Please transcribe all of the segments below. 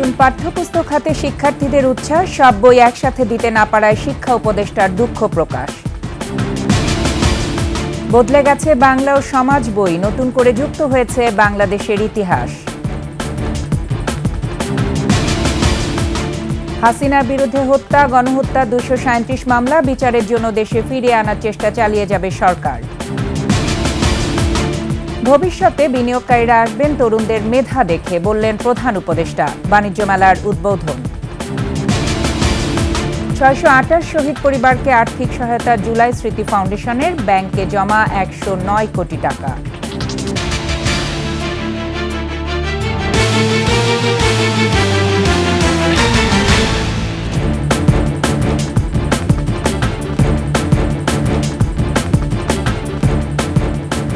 নতুন পাঠ্যপুস্তক হাতে শিক্ষার্থীদের উচ্ছ্বাস, সব বই একসাথে দিতে না পারায় শিক্ষা উপদেষ্টার দুঃখ প্রকাশ। বদলে গেছে বাংলা ও সমাজ বই, নতুন করে যুক্ত হয়েছে বাংলাদেশের ইতিহাস। হাসিনার বিরুদ্ধে হত্যা, গণহত্যা 237 মামলা, বিচারের জন্য দেশে ফিরিয়ে আনার চেষ্টা চালিয়ে যাবে সরকার। ভবিষ্যতে বিনিয়োগকারীরা আসবেন তরুণদের মেধা দেখে, বললেন প্রধান উপদেষ্টা। বাণিজ্য মেলার উদ্বোধন। 628 শহীদ পরিবারকে আর্থিক সহায়তা জুলাই স্মৃতি ফাউন্ডেশনের, ব্যাংকে জমা 109 কোটি টাকা।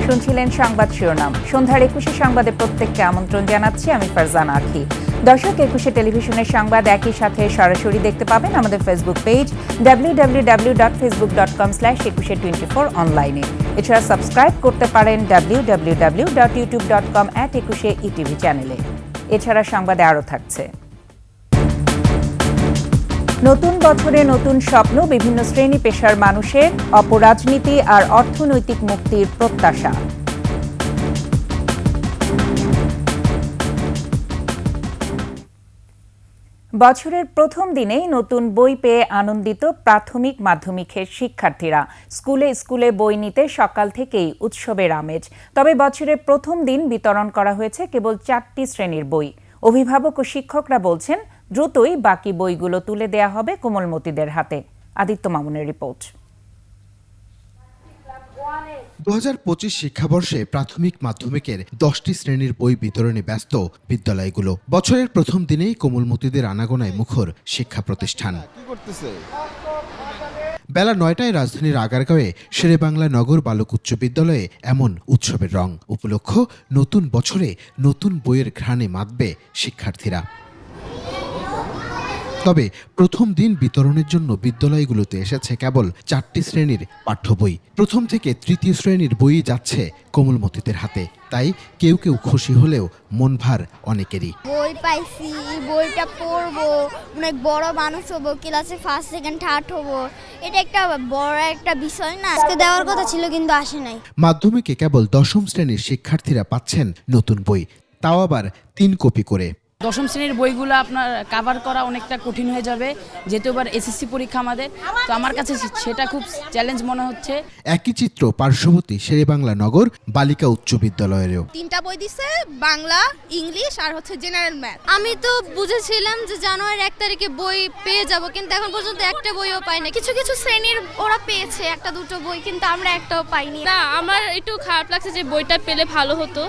শুনছিলেন সংবাদ শিরোনাম। সন্ধ্যার 21 সংবাদে প্রত্যেককে আমন্ত্রণ জানাচ্ছি, আমি ফারজানা আখি। দর্শক, 21 টেলিভিশনের সংবাদ একই সাথে সরাসরি দেখতে পাবেন আমাদের ফেসবুক পেজ www.facebook.com/2124 অনলাইনে। এছাড়া সাবস্ক্রাইব করতে পারেন www.youtube.com/21etv চ্যানেলে। এছাড়া সংবাদে আরও থাকছে: নতুন বছরে নতুন স্বপ্ন, বিভিন্ন শ্রেণী পেশার মানুষের অপরাজনীতি আর অর্থনৈতিক মুক্তির প্রত্যাশা। বছরের প্রথম দিনেই নতুন বই পেয়ে আনন্দিত প্রাথমিক মাধ্যমিকের শিক্ষার্থীরা। স্কুলে স্কুলে বই নিতে সকাল থেকেই উৎসবের আমেজ। তবে বছরের প্রথম দিন বিতরণ করা হয়েছে কেবল 4টি শ্রেণীর বই। অভিভাবক ও শিক্ষকরা বলছেন, দ্রুতই বাকি বইগুলো তুলে দেয়া হবে কোমলমতিদের হাতে। আদিত্য মামুনের রিপোর্ট। 2025 শিক্ষাবর্ষে প্রাথমিক মাধ্যমিকের 10টি শ্রেণীর বই বিতরণে ব্যস্ত বিদ্যালয়গুলো। বছরের প্রথম দিনেই কোমলমতিদের আনাগোনায় মুখর শিক্ষা প্রতিষ্ঠান। বেলা 9টায় রাজধানীর আগারগাঁওয়ে শেরেবাংলা নগর বালক উচ্চ বিদ্যালয়ে এমন উৎসবের রং। উপলক্ষ নতুন বছরে নতুন বইয়ের ঘ্রাণে মাতবে শিক্ষার্থীরা। তবে প্রথম দিন বিতরণের জন্য বিদ্যালয়গুলোতে এসেছে কেবল 4টি শ্রেণীর পাঠ্য বই। প্রথম থেকে তৃতীয় শ্রেণীর বই যাচ্ছে কোমলমতিদের হাতে। তাই কেউ কেউ খুশি হলেও মন ভার অনেকেরই। বই পাইছি, বইটা পড়বো, অনেক বড় মানুষ হবো, ক্লাসে ফার্স্ট সেকেন্ড থার্ড হবো, এটা একটা বড় একটা বিষয় না। আজকে দেওয়ার কথা ছিল কিন্তু আসে নাই। মাধ্যমিকে কেবল 10ম শ্রেণীর শিক্ষার্থীরা পাচ্ছেন নতুন বই, তাও আবার 3 কপি করে। 10ম শ্রেণীর বইগুলো আপনার কাভার করা অনেকটা কঠিন হয়ে যাবে, যেহেতু এবার এসএসসি পরীক্ষা আমাদের, তো আমার কাছে সেটা খুব চ্যালেঞ্জ মনে হচ্ছে। একই চিত্র পার্শ্ববর্তী শেরেবাংলা নগর বালিকা উচ্চ বিদ্যালয়েরও। 3টা বই দিছে, বাংলা, ইংলিশ আর জেনারেল ম্যাথ। আমি তো বুঝেছিলাম যে জানুয়ারির 1 তারিখে বই পেয়ে যাব, কিন্তু এখন পর্যন্ত একটা বইও পাই না। কিছু কিছু শ্রেণীর ওরা পেয়েছে 1-2 বই, কিন্তু আমরা একটাও পাইনি। না, আমার একটু খারাপ লাগছে যে বইটা পেলে ভালো হতো।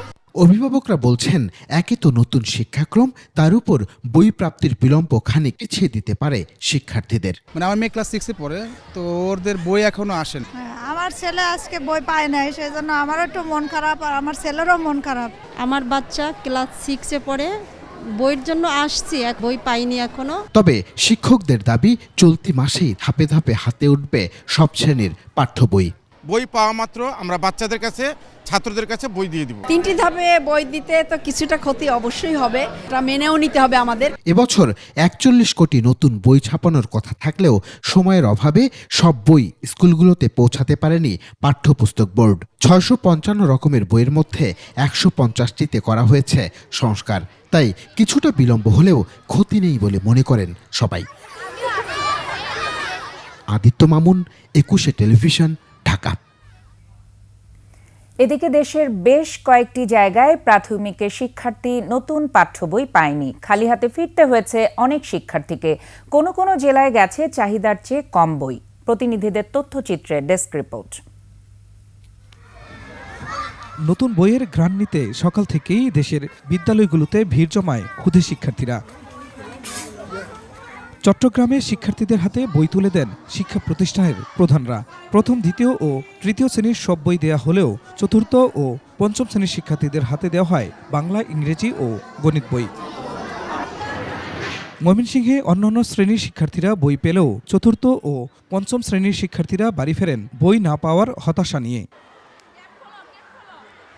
অভিভাবকরা বলছেন, একে তো নতুন শিক্ষাক্রম, তার উপর বই প্রাপ্তির বিলম্ব খানিক পিছিয়ে দিতে পারে শিক্ষার্থীদের। আমার মেয়ে ক্লাস 6-এ পড়ে, তো ওদের বই এখনো আসেন। আমার ছেলে আজকে বই পায় নাই, সেই জন্য আমারও একটু মন খারাপ আর আমার ছেলেরও মন খারাপ। আমার বাচ্চা ক্লাস 6-এ পড়ে, বইয়ের জন্য আসছি, এক বই পাইনি এখনো। তবে শিক্ষকদের দাবি, চলতি মাসেই ধাপে ধাপে হাতে উঠবে সব শ্রেণীর পাঠ্য বই। বই পাওয়া মাত্র আমরা বাচ্চাদের কাছে, ছাত্রদের কাছে বই দিয়ে দিব। 3টি ধাপে বই দিতে তো কিছুটা ক্ষতি অবশ্যই হবে, এটা মেনেও নিতে হবে আমাদের। এবছর 41 কোটি নতুন বই ছাপানোর কথা থাকলেও সময়ের অভাবে সব বই স্কুলগুলোতে পৌঁছাতে পারেনি পাঠ্যপুস্তক বোর্ড। 655 রকমের বইয়ের মধ্যে 150টিতে করা হয়েছে সংস্কার। তাই কিছুটা বিলম্ব হলেও ক্ষতি নেই বলে মনে করেন সবাই। আদিত্য মামুন, 21 টেলিভিশন, ঢাকা। এদিকে দেশের বেশ কয়েকটি জায়গায় প্রাথমিকের শিক্ষার্থী নতুন পাঠ্য বই পায়নি। খালি হাতে ফিরতে হয়েছে অনেক শিক্ষার্থীকে। কোনো কোনো জেলায় গেছে চাহিদার চেয়ে কম বই। প্রতিনিধিদের তথ্যচিত্রে ডেস্ক রিপোর্ট। নতুন বইয়ের ঘ্রাণ নিতে সকাল থেকেই দেশের বিদ্যালয়গুলোতে ভিড় জমায় ক্ষুদে শিক্ষার্থীরা। চট্টগ্রামে শিক্ষার্থীদের হাতে বই তুলে দেন শিক্ষা প্রতিষ্ঠানের প্রধানরা। প্রথম, দ্বিতীয় ও তৃতীয় শ্রেণীর সব বই দেয়া হলেও চতুর্থ ও পঞ্চম শ্রেণীর শিক্ষার্থীদের হাতে দেওয়া হয় বাংলা, ইংরেজি ও গণিত বই। ময়মনসিংহে অন্যান্য শ্রেণীর শিক্ষার্থীরা বই পেলেও চতুর্থ ও পঞ্চম শ্রেণীর শিক্ষার্থীরা বাড়ি ফেরেন বই না পাওয়ার হতাশা নিয়ে।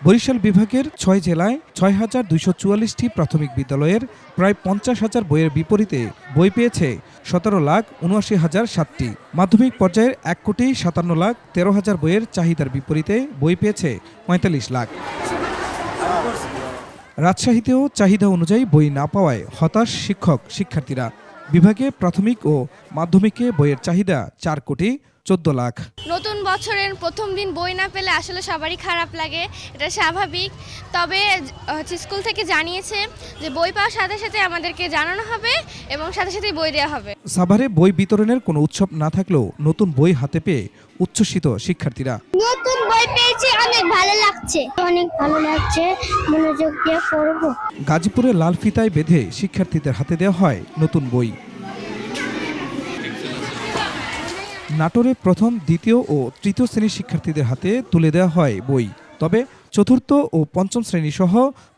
বরিশাল বিভাগের 6 জেলায় 6,244টি প্রাথমিক বিদ্যালয়ের প্রায় 50,000 বইয়ের বিপরীতে বই পেয়েছে 17,79,007টি। মাধ্যমিক পর্যায়ের 1,57,13,000 বইয়ের চাহিদার বিপরীতে বই পেয়েছে 45 লাখ। রাজশাহীতেও চাহিদা অনুযায়ী বই না পাওয়ায় হতাশ শিক্ষক শিক্ষার্থীরা। বিভাগে প্রাথমিক ও মাধ্যমিকে বইয়ের চাহিদা 4,14 লাখ। নতুন বছরের প্রথম দিন বই না পেলে আসলে সবারই খারাপ লাগে, এটা স্বাভাবিক। তবে স্কুল থেকে জানিয়েছে যে বই পাওয়ার সাথে সাথে আমাদেরকে জানানো হবে এবং সাথে সাথেই বই দেওয়া হবে। সাভারে বই বিতরণের কোনো উৎসব না থাকলেও নতুন বই হাতে পেয়ে উচ্ছ্বসিত শিক্ষার্থীরা। নতুন বই পেয়েছি, অনেক ভালো লাগছে, মনোযোগ দিয়ে পড়ব। গাজীপুরে লাল ফিতায় বেঁধে শিক্ষার্থীদের হাতে দেওয়া হয় নতুন বই। নাটোরে প্রথম, দ্বিতীয় ও তৃতীয় শ্রেণীর শিক্ষার্থীদের হাতে তুলে দেওয়া হয় বই। তবে চতুর্থ ও পঞ্চম শ্রেণী সহ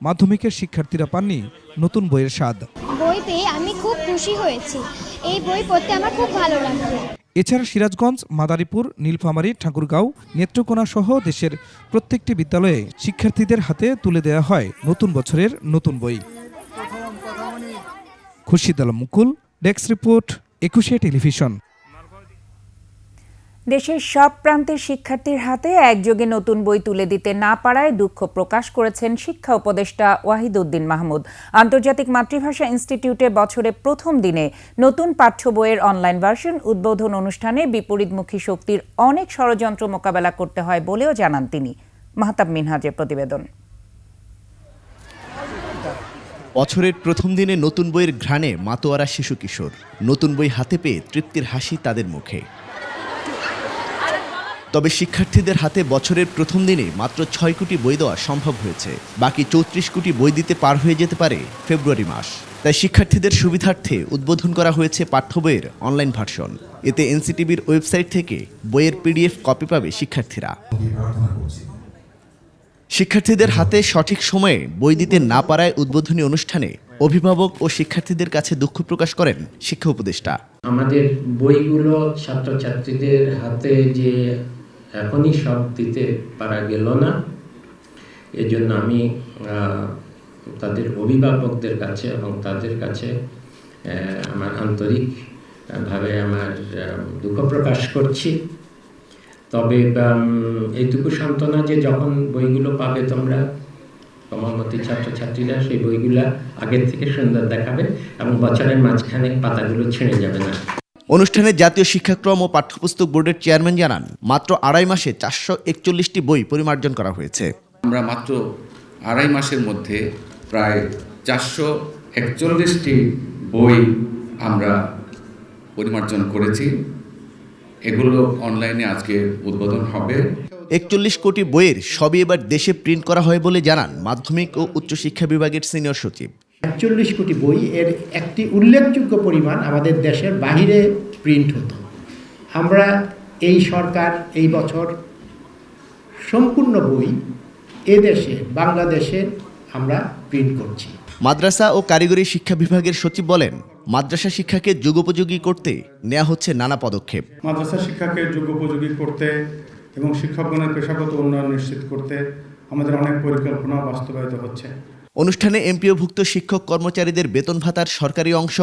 মাধ্যমিকের শিক্ষার্থীরা পাননি নতুন বইয়ের স্বাদ। বই পেয়ে আমি খুব খুশি হয়েছি, এই বই পড়তে আমার খুব ভালো লাগছে। এছাড়া সিরাজগঞ্জ, মাদারীপুর, নীলফামারী, ঠাকুরগাঁও, নেত্রকোনা সহ দেশের প্রত্যেকটি বিদ্যালয়ে শিক্ষার্থীদের হাতে তুলে দেওয়া হয় নতুন বছরের নতুন বই। খুরশিদ আলম মুকুল, ডেস্ক রিপোর্ট, 21 টেলিভিশন। দেশের সব প্রান্তের শিক্ষার্থীর হাতে একযোগে নতুন বই তুলে দিতে না পারায় দুঃখ প্রকাশ করেছেন শিক্ষা উপদেষ্টা ওয়াহিদউদ্দিন মাহমুদ। আন্তর্জাতিক মাতৃভাষা ইনস্টিটিউটে বছরের প্রথম দিনে নতুন পাঠ্য বইয়ের অনলাইন ভার্সন উদ্বোধন অনুষ্ঠানে বিপরীতমুখী শক্তির অনেক ষড়যন্ত্র মোকাবেলা করতে হয় বলেও জানান তিনি। মাহতাব মিনহাজের প্রতিবেদন। বছরের প্রথম দিনে নতুন বইয়ের ঘ্রাণে মাতোয়ারা শিশু কিশোর। নতুন বই হাতে পেয়ে তৃপ্তির হাসি তাদের মুখে। তবে শিক্ষার্থীদের হাতে বছরের প্রথম দিনে মাত্র 6 কোটি বই দেওয়া সম্ভব হয়েছে। বাকি 34 কোটি বই দিতে পার হয়ে যেতে পারে ফেব্রুয়ারি মাস। তাই শিক্ষার্থীদের সুবিধার্থে উদ্বোধন করা হয়েছে পাঠ্য বইয়ের অনলাইন ভার্সন। এতে এনসিটিবির ওয়েবসাইট থেকে বইয়ের পিডিএফ কপি পাবে শিক্ষার্থীরা। শিক্ষার্থীদের হাতে সঠিক সময়ে বই দিতে না পারায় উদ্বোধনী অনুষ্ঠানে অভিভাবক ও শিক্ষার্থীদের কাছে দুঃখ প্রকাশ করেন শিক্ষা উপদেষ্টা। আমাদের বইগুলো ছাত্রছাত্রীদের হাতে যে এখনই সব দিতে পারা গেল না, এজন্য আমি তাদের অভিভাবকদের কাছে এবং তাদের কাছে আমার আন্তরিকভাবে আমার দুঃখ প্রকাশ করছি। তবে এইটুকু সান্ত্বনা যে যখন বইগুলো পাবে তোমরা কমলমতি ছাত্রছাত্রীরা, সেই বইগুলা আগের থেকে সুন্দর দেখাবে এবং বছরের মাঝখানে পাতাগুলো ছিঁড়ে যাবে না। অনুষ্ঠানে জাতীয় শিক্ষাক্রম ও পাঠ্যপুস্তক বোর্ডের চেয়ারম্যান জানান, মাত্র 2.5 মাসে 441টি বই পরিমার্জন করা হয়েছে। আমরা মাত্র 2.5 মাসের মধ্যে প্রায় 441টি বই আমরা পরিমার্জন করেছি। এগুলো অনলাইনে আজকে উদ্বোধন হবে। 41 কোটি বইয়ের সবই এবার দেশে প্রিন্ট করা হয় বলে জানান মাধ্যমিক ও উচ্চশিক্ষা বিভাগের সিনিয়র সচিব। 41 কোটি বই এর একটি উল্লেখযোগ্য পরিমাণ আমাদের দেশের বাইরে প্রিন্ট হতো। আমরা এই সরকার এই বছর সম্পূর্ণ বই এদেশে বাংলাদেশে আমরা প্রিন্ট করছি। মাদ্রাসা ও কারিগরি শিক্ষা বিভাগের সচিব বলেন, মাদ্রাসা শিক্ষাকে যুগোপযোগী করতে নেওয়া হচ্ছে নানা পদক্ষেপ। মাদ্রাসা শিক্ষাকে যুগোপযোগী করতে এবং শিক্ষকগণের পেশাগত উন্নয়ন নিশ্চিত করতে আমাদের অনেক পরিকল্পনা বাস্তবায়িত হচ্ছে। অনুষ্ঠানে এমপিওভুক্ত শিক্ষক কর্মচারীদের বেতন ভাতার সরকারি অংশ,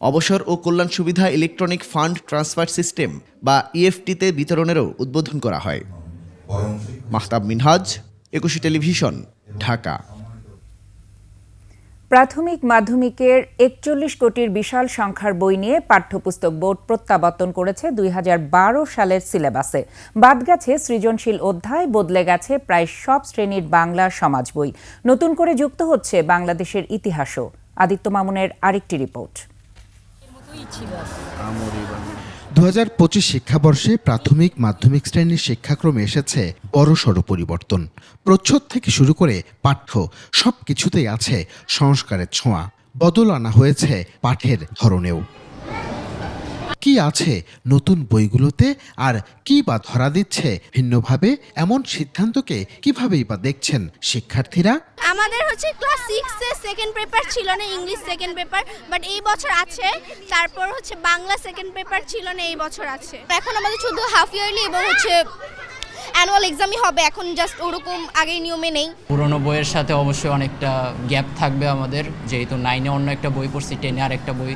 অবসর ও কল্যাণ সুবিধা ইলেকট্রনিক ফান্ড ট্রান্সফার সিস্টেম বা ইএফটিতে বিতরণেরও উদ্বোধন করা হয়। মাহতাব মিনহাজ, 21 টেলিভিশন, ঢাকা। প্রাথমিক মাধ্যমিকের 41 কোটির বিশাল সংখ্যার বই নিয়ে পাঠ্যপুস্তক বোর্ড প্রত্যাবর্তন করেছে 2012 সালের সিলেবাসে। বাদ গেছে সৃজনশীল অধ্যায়, বদলে গেছে প্রায় সব শ্রেণীর বাংলা সমাজ বই। নতুন করে যুক্ত হচ্ছে বাংলাদেশের ইতিহাসও। আদিত্য মামুনের আরেকটি রিপোর্ট। 2025 শিক্ষাবর্ষে প্রাথমিক মাধ্যমিক শ্রেণীর শিক্ষাক্রমে এসেছে বড়সড় পরিবর্তন। প্রচ্ছদ থেকে শুরু করে পাঠ্য সবকিছুতেই আছে সংস্কারের ছোঁয়া। বদল আনা হয়েছে পাঠের ধরনেও। কি আছে নতুন বইগুলোতে আর কি বা ধরা দিচ্ছে ভিন্নভাবে, এমন সিদ্ধান্তকে কিভাবেই বা দেখছেন শিক্ষার্থীরা? আমাদের হচ্ছে ক্লাস 6 এর সেকেন্ড পেপার ছিল না, ইংলিশ সেকেন্ড পেপার, বাট এই বছর আছে। তারপর হচ্ছে বাংলা সেকেন্ড পেপার ছিল না, এই বছর আছে। এখন আমাদের শুধু হাফ ইয়ারলি এবং হচ্ছে অ্যানুয়াল এক্সামই হবে, এখন জাস্ট ওরকম আগের নিয়মে নেই। পুরনো বইয়ের সাথে অবশ্যই অনেকটা গ্যাপ থাকবে আমাদের, যেহেতু 9-এ অন্য একটা বই পড়ছি, 10-এ আর একটা বই,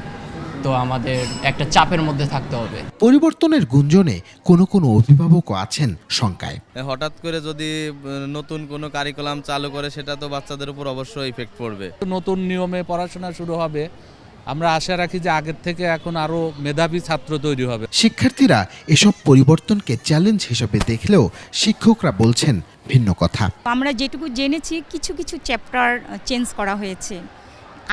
তো আমাদের একটা চাপের মধ্যে থাকতে হবে। পরিবর্তনের গুঞ্জনে কোনো কোনো অভিভাবকও আছেন শঙ্কায়। হঠাৎ করে যদি নতুন কোনো কারিকুলাম চালু করে সেটা তো বাচ্চাদের উপর অবশ্যই ইফেক্ট পড়বে। নতুন নিয়মে পড়াশোনা শুরু হবে, আমরা আশা রাখি যে আগের থেকে এখন আরো মেধাবী ছাত্র তৈরি হবে। শিক্ষার্থীরা এসব পরিবর্তনকে চ্যালেঞ্জ হিসেবে দেখলেও শিক্ষকরা বলছেন ভিন্ন কথা। আমরা যেটুকু জেনেছি কিছু কিছু চ্যাপ্টার চেঞ্জ করা হয়েছে,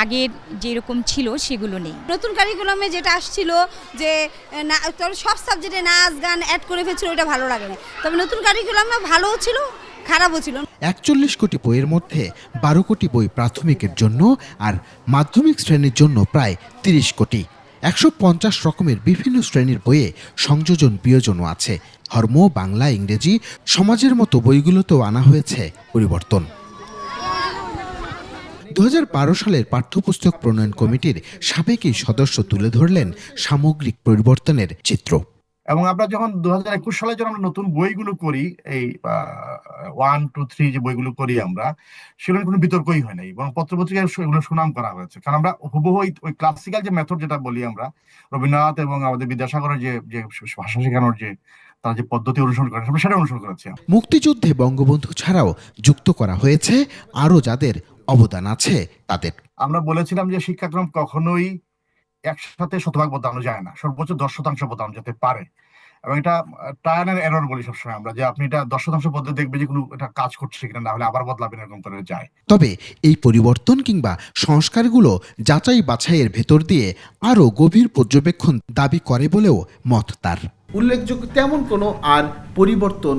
আগের যেরকম ছিল সেগুলো নেই। নতুন কারিকুলামে যেটা আসছিল যে সব সাবজেক্টে নাচ গান অ্যাড করে ফেলছিল, ওটা ভালো লাগে না। তবে নতুন কারিকুলামে ভালোও ছিল, খারাপও ছিল। 41 কোটি বইয়ের মধ্যে 12 কোটি বই প্রাথমিকের জন্য আর মাধ্যমিক শ্রেণীর জন্য প্রায় 30 কোটি। 150 রকমের বিভিন্ন শ্রেণীর বইয়ে সংযোজন বিয়োজনও আছে। ধর্ম, বাংলা, ইংরেজি, সমাজের মতো বইগুলোতেও আনা হয়েছে পরিবর্তন। 2012 সালের পাঠ্যপুস্তক প্রণয়ন কমিটির সাবেক এই সদস্য তুলে ধরলেন সামগ্রিক পরিবর্তনের চিত্র। এবং আমরা যখন 2021 সালে যখন আমরা নতুন বইগুলো করি, এই 1, 2, 3 যে বইগুলো করি আমরা, সেগুলো কোনো বিতর্কই হয় নাই, এবং পত্রপত্রিকায় এগুলো সুনাম করা হয়েছে। কারণ আমরা হুবহু ওই ক্লাসিক্যাল যে মেথড যেটা বলি আমরা, রবীন্দ্রনাথ এবং আমাদের বিদ্যাসাগরের যে ভাষা শেখানোর যে তারা যে পদ্ধতি অনুসরণ করেন, আমরা সেটা অনুসরণ করেছি। মুক্তিযুদ্ধে বঙ্গবন্ধু ছাড়াও যুক্ত করা হয়েছে আরও যাদের অবদান আছে তাদের। আমরা বলেছিলাম যে শিক্ষাক্রম কখনোই একসাথে শতভাগ বদলানো যায় না, সর্বোচ্চ 10% বদলানো যেতে পারে। এবং এটা ট্রায়াল এন্ড এরর বলি সবসময় আমরা, যে আপনি এটা 10% বদলে দেখবে যে কোনো এটা কাজ করছে কিনা, না হলে আবার বদলাবেন, এরকম করে যায়। তবে এই পরিবর্তন কিংবা সংস্কারগুলো যাচাই বাছাইয়ের ভেতর দিয়ে আরও গভীর পর্যবেক্ষণ দাবি করে বলেও মত তার। উল্লেখযোগ্য তেমন কোনো আর পরিবর্তন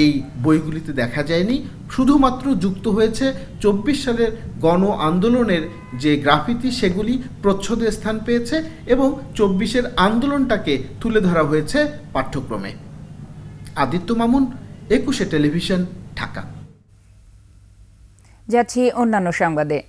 এই বইগুলিতে দেখা যায়নি। শুধুমাত্র যুক্ত হয়েছে 24 সালের গণ আন্দোলনের যে গ্রাফিতি, সেগুলি প্রচ্ছদে স্থান পেয়েছে এবং 24-এর আন্দোলনটাকে তুলে ধরা হয়েছে পাঠ্যক্রমে। আদিত্য মামুন, 21 টেলিভিশন, ঢাকা। যাচ্ছি অন্যান্য সংবাদে।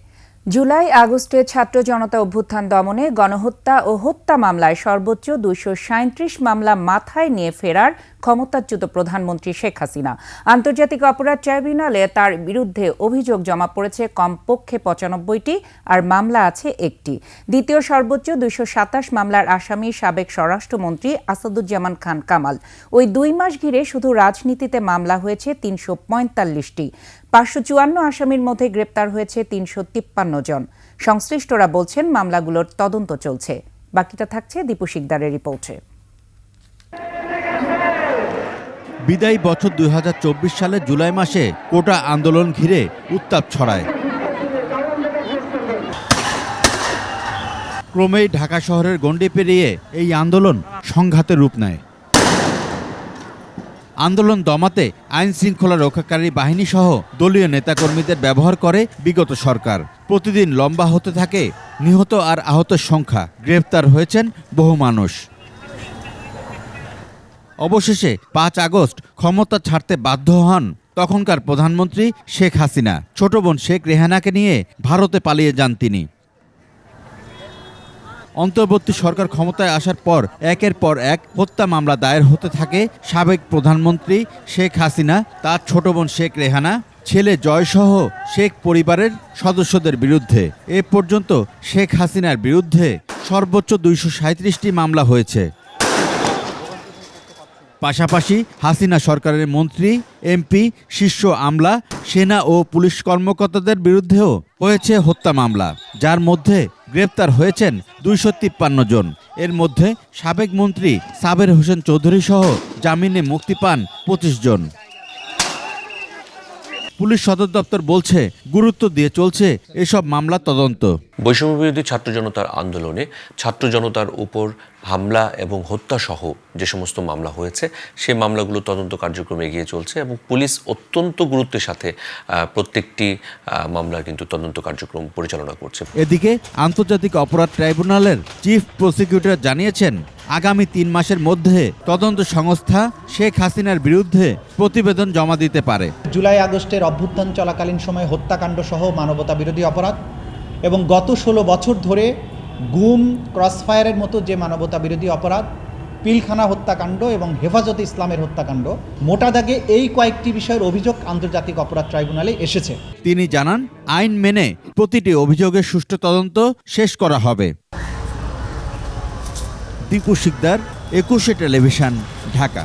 জুলাই আগস্টে ছাত্র জনতা অভ্যুত্থান দমনে গণহত্যা ও হত্যা মামলায় সর্বোচ্চ 237 মামলা মাথায় নিয়ে ফেরার ক্ষমতাচ্যুত প্রধানমন্ত্রী শেখ হাসিনা। আন্তর্জাতিক অপরাধ ট্রাইব্যুনালে তার বিরুদ্ধে অভিযোগ জমা পড়েছে কমপক্ষে 95টি, আর মামলা আছে একটি। দ্বিতীয় সর্বোচ্চ 227 মামলার আসামি সাবেক স্বরাষ্ট্রমন্ত্রী আসাদুজ্জামান খান কামাল। ওই 2 মাস ঘিরে শুধু রাজনীতিতে মামলা হয়েছে 345টি। 554 আসামির মধ্যে গ্রেপ্তার হয়েছে 353 জন। সংশ্লিষ্টরা বলছেন মামলাগুলোর তদন্ত চলছে। বাকিটা থাকছে দীপু শিকদারের রিপোর্টে। বিদায়ী বছর 2024 সালের জুলাই মাসে কোটা আন্দোলন ঘিরে উত্তাপ ছড়ায়। ক্রমেই ঢাকা শহরের গণ্ডি পেরিয়ে এই আন্দোলন সংঘাতের রূপ নেয়। আন্দোলন দমাতে আইন শৃঙ্খলা রক্ষাকারী বাহিনী সহ দলীয় নেতাকর্মীদের ব্যবহার করে বিগত সরকার। প্রতিদিন লম্বা হতে থাকে নিহত আর আহতের সংখ্যা। গ্রেফতার হয়েছেন বহু মানুষ। অবশেষে 5 আগস্ট ক্ষমতা ছাড়তে বাধ্য হন তখনকার প্রধানমন্ত্রী শেখ হাসিনা। ছোট বোন শেখ রেহানাকে নিয়ে ভারতে পালিয়ে যান তিনি। অন্তর্বর্তী সরকার ক্ষমতায় আসার পর একের পর এক হত্যা মামলা দায়ের হতে থাকে সাবেক প্রধানমন্ত্রী শেখ হাসিনা, তার ছোট বোন শেখ রেহানা, ছেলে জয়সহ শেখ পরিবারের সদস্যদের বিরুদ্ধে। এ পর্যন্ত শেখ হাসিনার বিরুদ্ধে সর্বোচ্চ 237টি মামলা হয়েছে। পাশাপাশি হাসিনা সরকারের মন্ত্রী, এমপি, শীর্ষ আমলা, সেনা ও পুলিশ কর্মকর্তাদের বিরুদ্ধেও হয়েছে হত্যা মামলা, যার মধ্যে গ্রেপ্তার হয়েছেন 253 জন। এর মধ্যে সাবেক মন্ত্রী সাবের হোসেন চৌধুরী সহ জামিনে মুক্তি পান 25 জন। পুলিশ সদর দপ্তর বলছে গুরুত্ব দিয়ে চলছে এসব মামলা তদন্ত। বৈষম্যবিরোধী ছাত্র জনতার আন্দোলনে ছাত্র জনতার উপর হামলা এবং হত্যা সহ যে সমস্ত মামলা হয়েছে সেই মামলাগুলো তদন্ত কার্যক্রম এগিয়ে চলছে এবং পুলিশ অত্যন্ত গুরুত্বের সাথে প্রত্যেকটি মামলার কিন্তু তদন্ত কার্যক্রম পরিচালনা করছে। এদিকে আন্তর্জাতিক অপরাধ ট্রাইব্যুনালের চিফ প্রসিকিউটর জানিয়েছেন আগামী 3 মাসের মধ্যে তদন্ত সংস্থা শেখ হাসিনার বিরুদ্ধে প্রতিবেদন জমা দিতে পারে। জুলাই আগস্টের অভ্যুত্থান চলাকালীন সময়ে হত্যাকাণ্ড সহ মানবতা বিরোধী অপরাধ এবং গত 16 বছর ধরে গুম, ক্রসফায়ারের মতো যে মানবতা বিরোধী অপরাধ পিলখানা হত্যাকাণ্ড এবং হেফাজতে ইসলামের হত্যাকাণ্ড, মোটা দাগে এই কয়েকটি বিষয়ের অভিযোগ আন্তর্জাতিক অপরাধ ট্রাইব্যুনালে এসেছে। তিনি জানান, আইন মেনে প্রতিটি অভিযোগের সুষ্ঠু তদন্ত শেষ করা হবে। দীপু শিকদার, 21 টেলিভিশন, ঢাকা।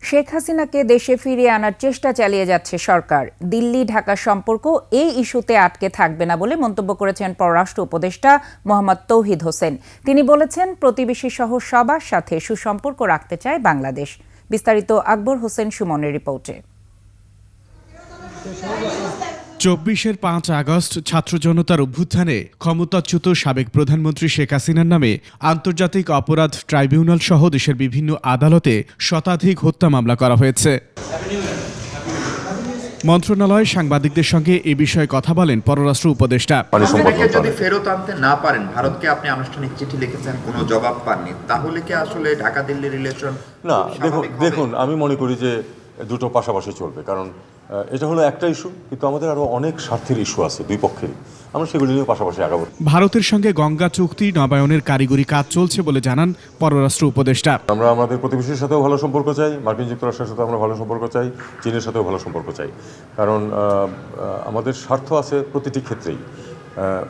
শেখ হাসিনাকে দেশে ফিরিয়ে আনার চেষ্টা চালিয়ে যাচ্ছে সরকার। দিল্লি ঢাকা সম্পর্ক এই ইস্যুতে আটকে থাকবে না বলে মন্তব্য করেছেন পররাষ্ট্র উপদেষ্টা মোহাম্মদ তৌহিদ হোসেন। তিনি বলেছেন, প্রতিবেশী সহ সবার সাথে সুসম্পর্ক রাখতে চায় বাংলাদেশ। বিস্তারিত আকবর হোসেন সুমনের রিপোর্টে। ২৪ 5 আগস্ট ছাত্র জনতার অভ্যুত্থানে ক্ষমতাচ্যুত সাবেক প্রধানমন্ত্রী শেখ হাসিনার নামে আন্তর্জাতিক অপরাধ ট্রাইব্যুনাল সহ দেশের বিভিন্ন আদালতে শতাধিক হত্যা মামলা করা হয়েছে। মন্ত্রণালয় সাংবাদিকদের সঙ্গে এ বিষয়ে কথা বলেন পররাষ্ট্র উপদেষ্টা। যদি ফেরত আনতে না পারেন, ভারতকে আপনি আনুষ্ঠানিক চিঠি লিখেছেন, কোনো জবাব পাননি, তাহলে কি আসলে ঢাকা দিল্লি রিলেশন? না, দেখুন আমি মনে করি যে দুটো পাশাপাশি চলবে, কারণ এটা হলো একটা ইস্যু, কিন্তু আমাদের আরো অনেক স্বার্থের ইস্যু আছে দুই পক্ষেরই, আমরা সেগুলি নিয়ে পাশাপাশি আগাবো। ভারতের সঙ্গে গঙ্গা চুক্তি নবায়নের কারিগরি কাজ চলছে বলে জানান পররাষ্ট্র উপদেষ্টা। আমরা আমাদের প্রতিবেশীর সাথেও ভালো সম্পর্ক চাই, মার্কিন যুক্তরাষ্ট্রের সাথে আমরা ভালো সম্পর্ক চাই, চীনের সাথেও ভালো সম্পর্ক চাই, কারণ আমাদের স্বার্থ আছে প্রতিটি ক্ষেত্রেই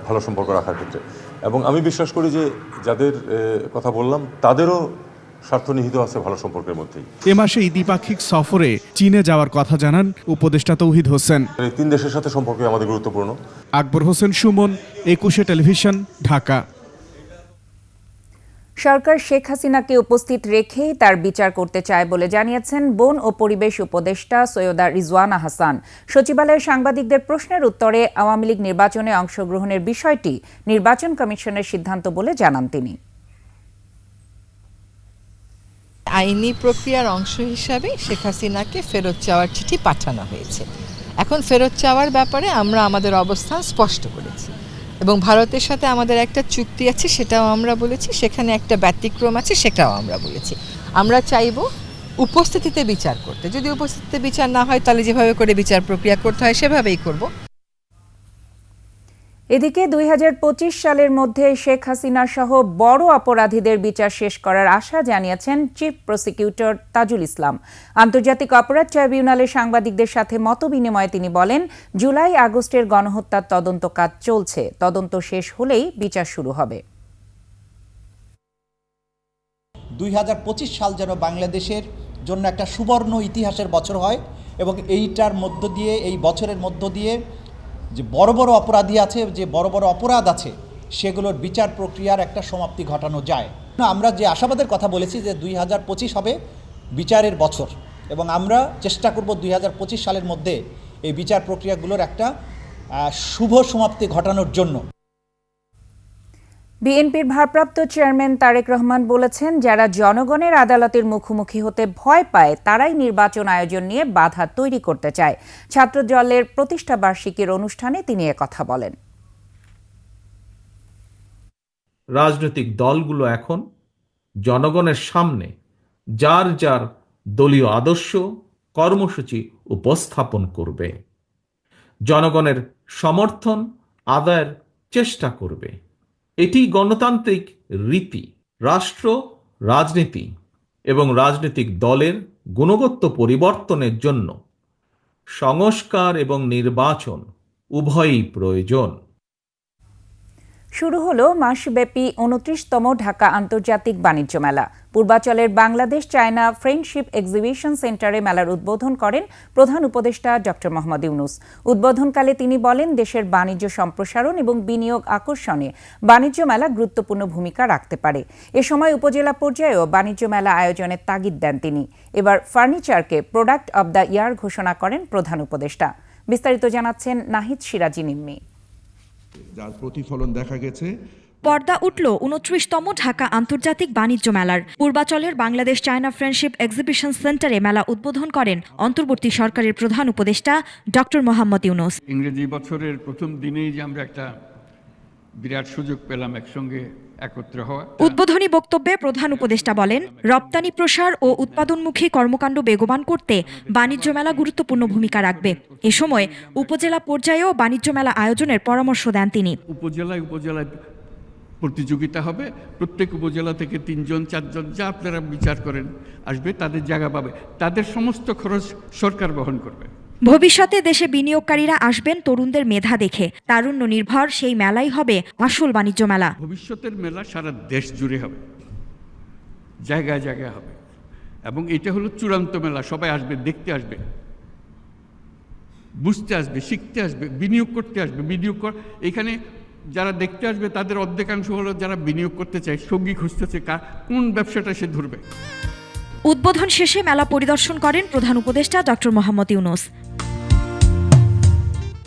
ভালো সম্পর্ক রাখার ক্ষেত্রে। এবং আমি বিশ্বাস করি যে যাদের কথা বললাম তাদেরও স্বার্থ নিহিত আছে ভালো সম্পর্কের মধ্যেই। এ মাসে দ্বিপাক্ষিক সফরে চীনে যাওয়ার কথা জানান উপদেষ্টা তৌহিদ হোসেন। এই তিন দেশের সাথে সম্পর্ক আমাদের গুরুত্বপূর্ণ। আকবর হোসেন সুমন, 21 টেলিভিশন, ঢাকা। সরকার শেখ হাসিনাকে উপস্থিত রেখেই তার বিচার করতে চায় বলে জানিয়েছেন বন ও পরিবেশ উপদেষ্টা সৈয়দা রিজওয়ানা হাসান। সচিবালয়ে সাংবাদিকদের প্রশ্নের উত্তরে আওয়ামী লীগ নির্বাচনে অংশগ্রহণের বিষয়টি নির্বাচন কমিশনের সিদ্ধান্ত বলে জানান তিনি। আইনি প্রক্রিয়ার অংশ হিসাবে শেখ হাসিনাকে ফেরত চাওয়ার চিঠি পাঠানো হয়েছে। এখন ফেরত চাওয়ার ব্যাপারে আমরা আমাদের অবস্থান স্পষ্ট করেছি এবং ভারতের সাথে আমাদের একটা চুক্তি আছে, সেটাও আমরা বলেছি, সেখানে একটা ব্যতিক্রম আছে, সেটাও আমরা বলেছি। আমরা চাইব উপস্থিতিতে বিচার করতে, যদি উপস্থিতিতে বিচার না হয় তাহলে যেভাবে করে বিচার প্রক্রিয়া করতে হয় সেভাবেই করব। এদিকে 2025 সালের মধ্যে শেখ হাসিনা সহ বড় অপরাধীদের বিচার শেষ করার আশা জানিয়েছেন চিফ প্রসিকিউটর তাজুল ইসলাম। আন্তর্জাতিক অপরাধ ট্রাইব্যুনালে সাংবাদিকদের সাথে মতবিনিময়ে তিনি বলেন, জুলাই আগস্টের গণহত্যার তদন্ত কাজ চলছে, তদন্ত শেষ হলেই বিচার শুরু হবে। 2025 সাল যেন বাংলাদেশের জন্য একটা সুবর্ণ ইতিহাসের বছর হয় এবং এইটার মধ্য দিয়ে, এই বছরের মধ্য দিয়ে যে বড় বড় অপরাধী আছে, যে বড় বড় অপরাধ আছে, সেগুলোর বিচার প্রক্রিয়ার একটা সমাপ্তি ঘটানো যায়। আমরা যে আশাবাদের কথা বলেছি যে 2025 হবে বিচারের বছর এবং আমরা চেষ্টা করব 2025 সালের মধ্যে এই বিচার প্রক্রিয়াগুলোর একটা শুভ সমাপ্তি ঘটানোর জন্য। বিএনপির ভারপ্রাপ্ত চেয়ারম্যান তারেক রহমান বলেছেন, যারা জনগণের আদালতের মুখোমুখি হতে ভয় পায় তারাই নির্বাচন আয়োজন নিয়ে বাধা তৈরি করতে চায়। ছাত্রদলের প্রতিষ্ঠা বার্ষিকীর অনুষ্ঠানে তিনি একথা বলেন। রাজনৈতিক দলগুলো এখন জনগণের সামনে যার যার দলীয় আদর্শ কর্মসূচি উপস্থাপন করবে, জনগণের সমর্থন আদায়ের চেষ্টা করবে। এটি গণতান্ত্রিক রীতি। রাষ্ট্র, রাজনীতি এবং রাজনৈতিক দলের গুণগত পরিবর্তনের জন্য সংস্কার এবং নির্বাচন উভয়ই প্রয়োজন। শুরু হলো মাসব্যাপী 29তম ঢাকা আন্তর্জাতিক বাণিজ্য মেলা। পূর্বাচলের বাংলাদেশ চায়না ফ্রেন্ডশিপ এক্সিবিশন সেন্টারে মেলার উদ্বোধন করেন প্রধান উপদেষ্টা ডক্টর মোহাম্মদ ইউনূস। উদ্বোধনকালে তিনি বলেন, দেশের বাণিজ্য সম্প্রসারণ এবং বিনিয়োগ আকর্ষণে বাণিজ্য মেলা গুরুত্বপূর্ণ ভূমিকা রাখতে পারে। এ সময় উপজেলা পর্যায়েও বাণিজ্য মেলা আয়োজনের তাগিদ দেন তিনি। এবার ফার্নিচারকে প্রোডাক্ট অব দ্য ইয়ার ঘোষণা করেন প্রধান উপদেষ্টা। বিস্তারিত জানাচ্ছেন নাহিদ সিরাজি নিম্মি। যার প্রতিফলন দেখা গেছে। পর্দা উঠল 29তম ঢাকা আন্তর্জাতিক বাণিজ্য মেলার। পূর্বাচলের বাংলাদেশ চায়না ফ্রেন্ডশিপ এক্সিবিশন সেন্টারে মেলা উদ্বোধন করেন অন্তর্বর্তী সরকারের প্রধান উপদেষ্টা ডক্টর মোহাম্মদ ইউনূস। ইংরেজি বছরের প্রথম দিনেই যে আমরা একটা বিরাট সুযোগ পেলাম একসঙ্গে একত্র হওয়া। উদ্বোধনী বক্তব্যে প্রধান উপদেষ্টা বলেন, রপ্তানি প্রসার ও উৎপাদনমুখী কর্মকাণ্ড বেগবান করতে বাণিজ্য মেলা গুরুত্বপূর্ণ ভূমিকা রাখবে। এ সময় উপজেলা পর্যায়েও বাণিজ্য মেলা আয়োজনের পরামর্শ দেন তিনি। উপজেলায় প্রতিযোগিতা হবে, প্রত্যেক উপজেলা থেকে 3 জন 4 জন যা আপনারা বিচার করেন আসবে, তাদের জায়গা পাবে, তাদের সমস্ত খরচ সরকার বহন করবে। ভবিষ্যতে দেশে বিনিয়োগকারীরা আসবেন তরুণদের মেধা দেখে। তারুণ্য নির্ভর সেই মেলাই হবে আসল বাণিজ্য মেলা। ভবিষ্যতের মেলা সারা দেশ জুড়ে হবে, জায়গায় জায়গায় হবে, এবং এটা হলো চূড়ান্ত মেলা। সবাই আসবে, দেখতে আসবে, বুঝতে আসবে, শিখতে আসবে, বিনিয়োগ করতে আসবে। এখানে যারা দেখতে আসবে তাদের অর্ধেকাংশ হলো যারা বিনিয়োগ করতে চায়, সঙ্গী খুঁজতেছে কোন ব্যবসাটা সে ধরবে। উদ্বোধন শেষে মেলা পরিদর্শন করেন প্রধান উপদেষ্টা ডক্টর মোহাম্মদ ইউনূস।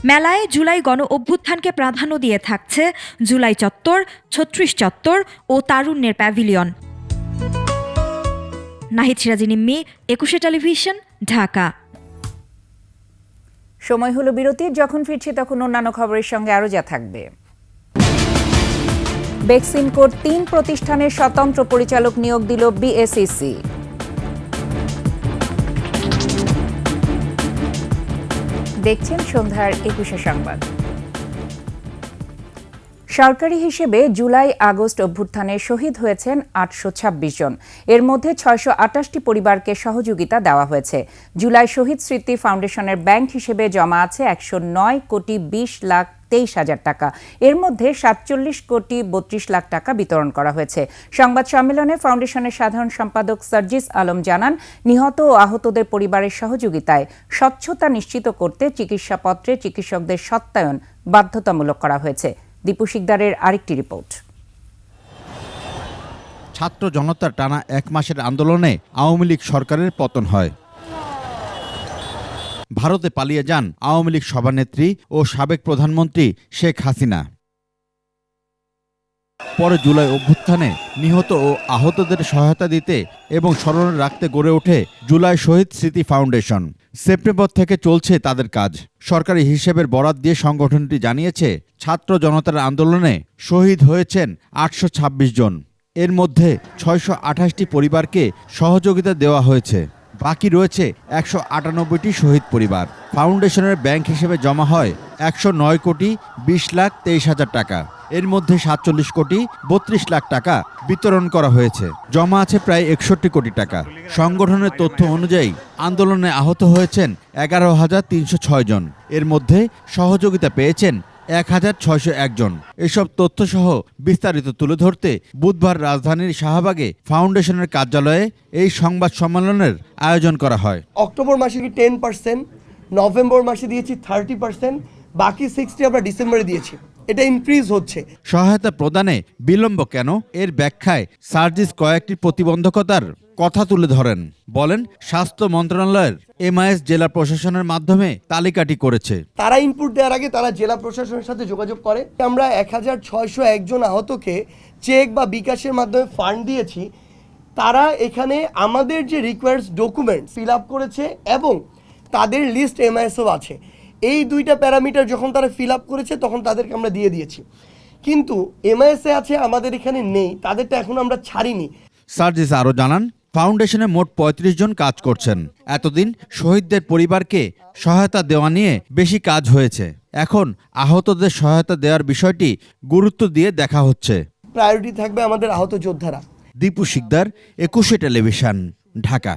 মেলায় জুলাই গণ অভ্যুত্থানকে প্রাধান্য দিয়ে থাকছে জুলাই চত্বর, ৩৬ চত্বর ও তারুণ্যের প্যাভিলিয়ন। নাহিদ সিরাজি নিম্মি, ২১ টেলিভিশন, ঢাকা। সময় হলো বিরতির। যখন ফিরছি তখন অন্যান্য খবরের সঙ্গে আরও যা থাকবে। বেক্সিমকোর 3 প্রতিষ্ঠানের স্বতন্ত্র পরিচালক নিয়োগ দিল বিএসইসি। দেখছেন সন্ধ্যার ২১ সংবাদ। সরকারি হিসেবে জুলাই আগস্ট অভ্যুত্থানে শহীদ হয়েছেন ৮২৬ জন। এর মধ্যে ৬২৮টি পরিবারকে সহযোগিতা দেওয়া হয়েছে। জুলাই শহীদ স্মৃতি ফাউন্ডেশনের ব্যাংক হিসেবে জমা আছে ১০৯,২০,২৩,০০০ টাকা। এর মধ্যে ৪৭,৩২,০০,০০০ টাকা বিতরণ করা হয়েছে। সংবাদ সম্মেলনে ফাউন্ডেশনের সাধারণ সম্পাদক সার্জিস আলম জানান, নিহত ও আহতদের পরিবারের সহযোগিতায় স্বচ্ছতা নিশ্চিত করতে চিকিৎসাপত্রে চিকিৎসকদের সত্যায়ন বাধ্যতামূলক করা হয়েছে। দীপু শিকদারের আরেকটি রিপোর্ট। ছাত্র জনতার টানা ১ মাসের আন্দোলনে আওয়ামী লীগ সরকারের পতন হয়। ভারতে পালিয়ে যান আওয়ামী লীগ সভানেত্রী ও সাবেক প্রধানমন্ত্রী শেখ হাসিনা। পরে জুলাই অভ্যুত্থানে নিহত ও আহতদের সহায়তা দিতে এবং স্মরণে রাখতে গড়ে ওঠে জুলাই শহীদ স্মৃতি ফাউন্ডেশন। সেপ্টেম্বর থেকে চলছে তাদের কাজ। সরকারি হিসেবের বরাত দিয়ে সংগঠনটি জানিয়েছে, ছাত্র জনতার আন্দোলনে শহীদ হয়েছেন ৮২৬ জন। এর মধ্যে ৬২৮টি পরিবারকে সহযোগিতা দেওয়া হয়েছে। বাকি রয়েছে ১৯৮টি শহীদ পরিবার। ফাউন্ডেশনের ব্যাংক হিসেবে জমা হয় ১০৯,২০,২৩,০০০ টাকা। এর মধ্যে ৪৭,৩২,০০,০০০ টাকা বিতরণ করা হয়েছে। জমা আছে প্রায় ৬১ কোটি টাকা। সংগঠনের তথ্য অনুযায়ী আন্দোলনে আহত হয়েছেন ১১,৩০৬ জন। এর মধ্যে সহযোগিতা পেয়েছেন ১,৬০১ জন। এসব তথ্যসহ বিস্তারিত তুলে ধরতে বুধবার রাজধানীর শাহবাগে ফাউন্ডেশনের কার্যালয়ে এই সংবাদ সম্মেলনের আয়োজন করা হয়। অক্টোবর মাসে 10%, নভেম্বর মাসে দিয়েছি 30%, বাকি 60 আমরা ডিসেম্বরে দিয়েছি। এটা ইনক্রিজ হচ্ছে। সহায়তা প্রদানে বিলম্ব কেন, এর ব্যাখ্যায় সার্জিস কয়েকটি প্রতিবন্ধকতার কথা তুলে ধরেন। বলেন, স্বাস্থ্য মন্ত্রণালয়ের এমআইএস জেলা প্রশাসনের মাধ্যমে তালিকাটি করেছে। তারা ইনপুট দেওয়ার আগে তারা জেলা প্রশাসনের সাথে যোগাযোগ করে। আমরা ১,৬০১ জন আহতকে চেক বা বিকাশের মাধ্যমে ফান্ড দিয়েছি। তারা এখানে আমাদের যে রিকোয়ার্ড ডকুমেন্ট ফিল আপ করেছে এবং তাদের লিস্ট এমআইএসও আছে। এই দুইটা প্যারামিটার যখন তারা ফিল আপ করেছে তখন তাদেরকে আমরা দিয়ে দিয়েছি, কিন্তু এমআইএসে আছে আমাদের এখানে নেই, তাদেরটা এখন আমরা ছাড়িনি। সার্জিস আরও জানান, ফাউন্ডেশনে মোট ৩৫ জন কাজ করছেন। এতদিন শহীদদের পরিবারকে সহায়তা দেওয়া নিয়ে বেশি কাজ হয়েছে। এখন আহতদের সহায়তা দেওয়ার বিষয়টি গুরুত্ব দিয়ে দেখা হচ্ছে। প্রায়োরিটি থাকবে আমাদের আহত যোদ্ধারা। দীপু শিকদার, ২১ টেলিভিশন, ঢাকা।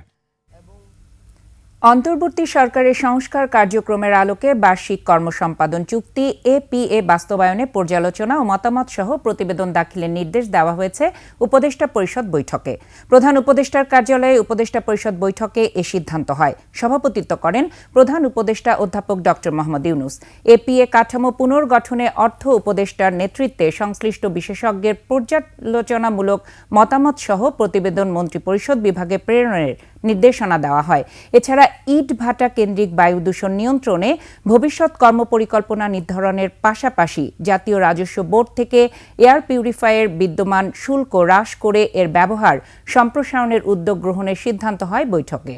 অন্তর্বর্তী সরকারের সংস্কার কার্যক্রমের আলোকে বার্ষিক কর্মসম্পাদন চুক্তি এপিএ বাস্তবায়নে পর্যালোচনা ও মতামত সহ প্রতিবেদন দাখিলের নির্দেশ দেওয়া হয়েছে উপদেষ্টা পরিষদ বৈঠকে। প্রধান উপদেষ্টার কার্যালয়ে উপদেষ্টা পরিষদ বৈঠকে এ সিদ্ধান্ত হয়। সভাপতিত্ব করেন প্রধান উপদেষ্টা অধ্যাপক ডক্টর মোহাম্মদ ইউনূস। এপিএ কাঠামো পুনর্গঠনে অর্থ উপদেষ্টার নেতৃত্বে সংশ্লিষ্ট বিশেষজ্ঞের পর্যালোচনামূলক মতামত সহ প্রতিবেদন মন্ত্রিপরিষদ বিভাগে প্রেরণের নির্দেশনা দেওয়া হয়। এছাড়া ইট ভাটা কেন্দ্রিক বায়ু দূষণ নিয়ন্ত্রণে ভবিষ্যৎ কর্মপরিকল্পনা নির্ধারণের পাশাপাশি জাতীয় রাজস্ব বোর্ড থেকে এয়ার পিউরিফায়ার বিদ্যমান শুল্ক হ্রাস করে এর ব্যবহার সম্প্রসারণের উদ্যোগ গ্রহণের সিদ্ধান্ত হয় বৈঠকে।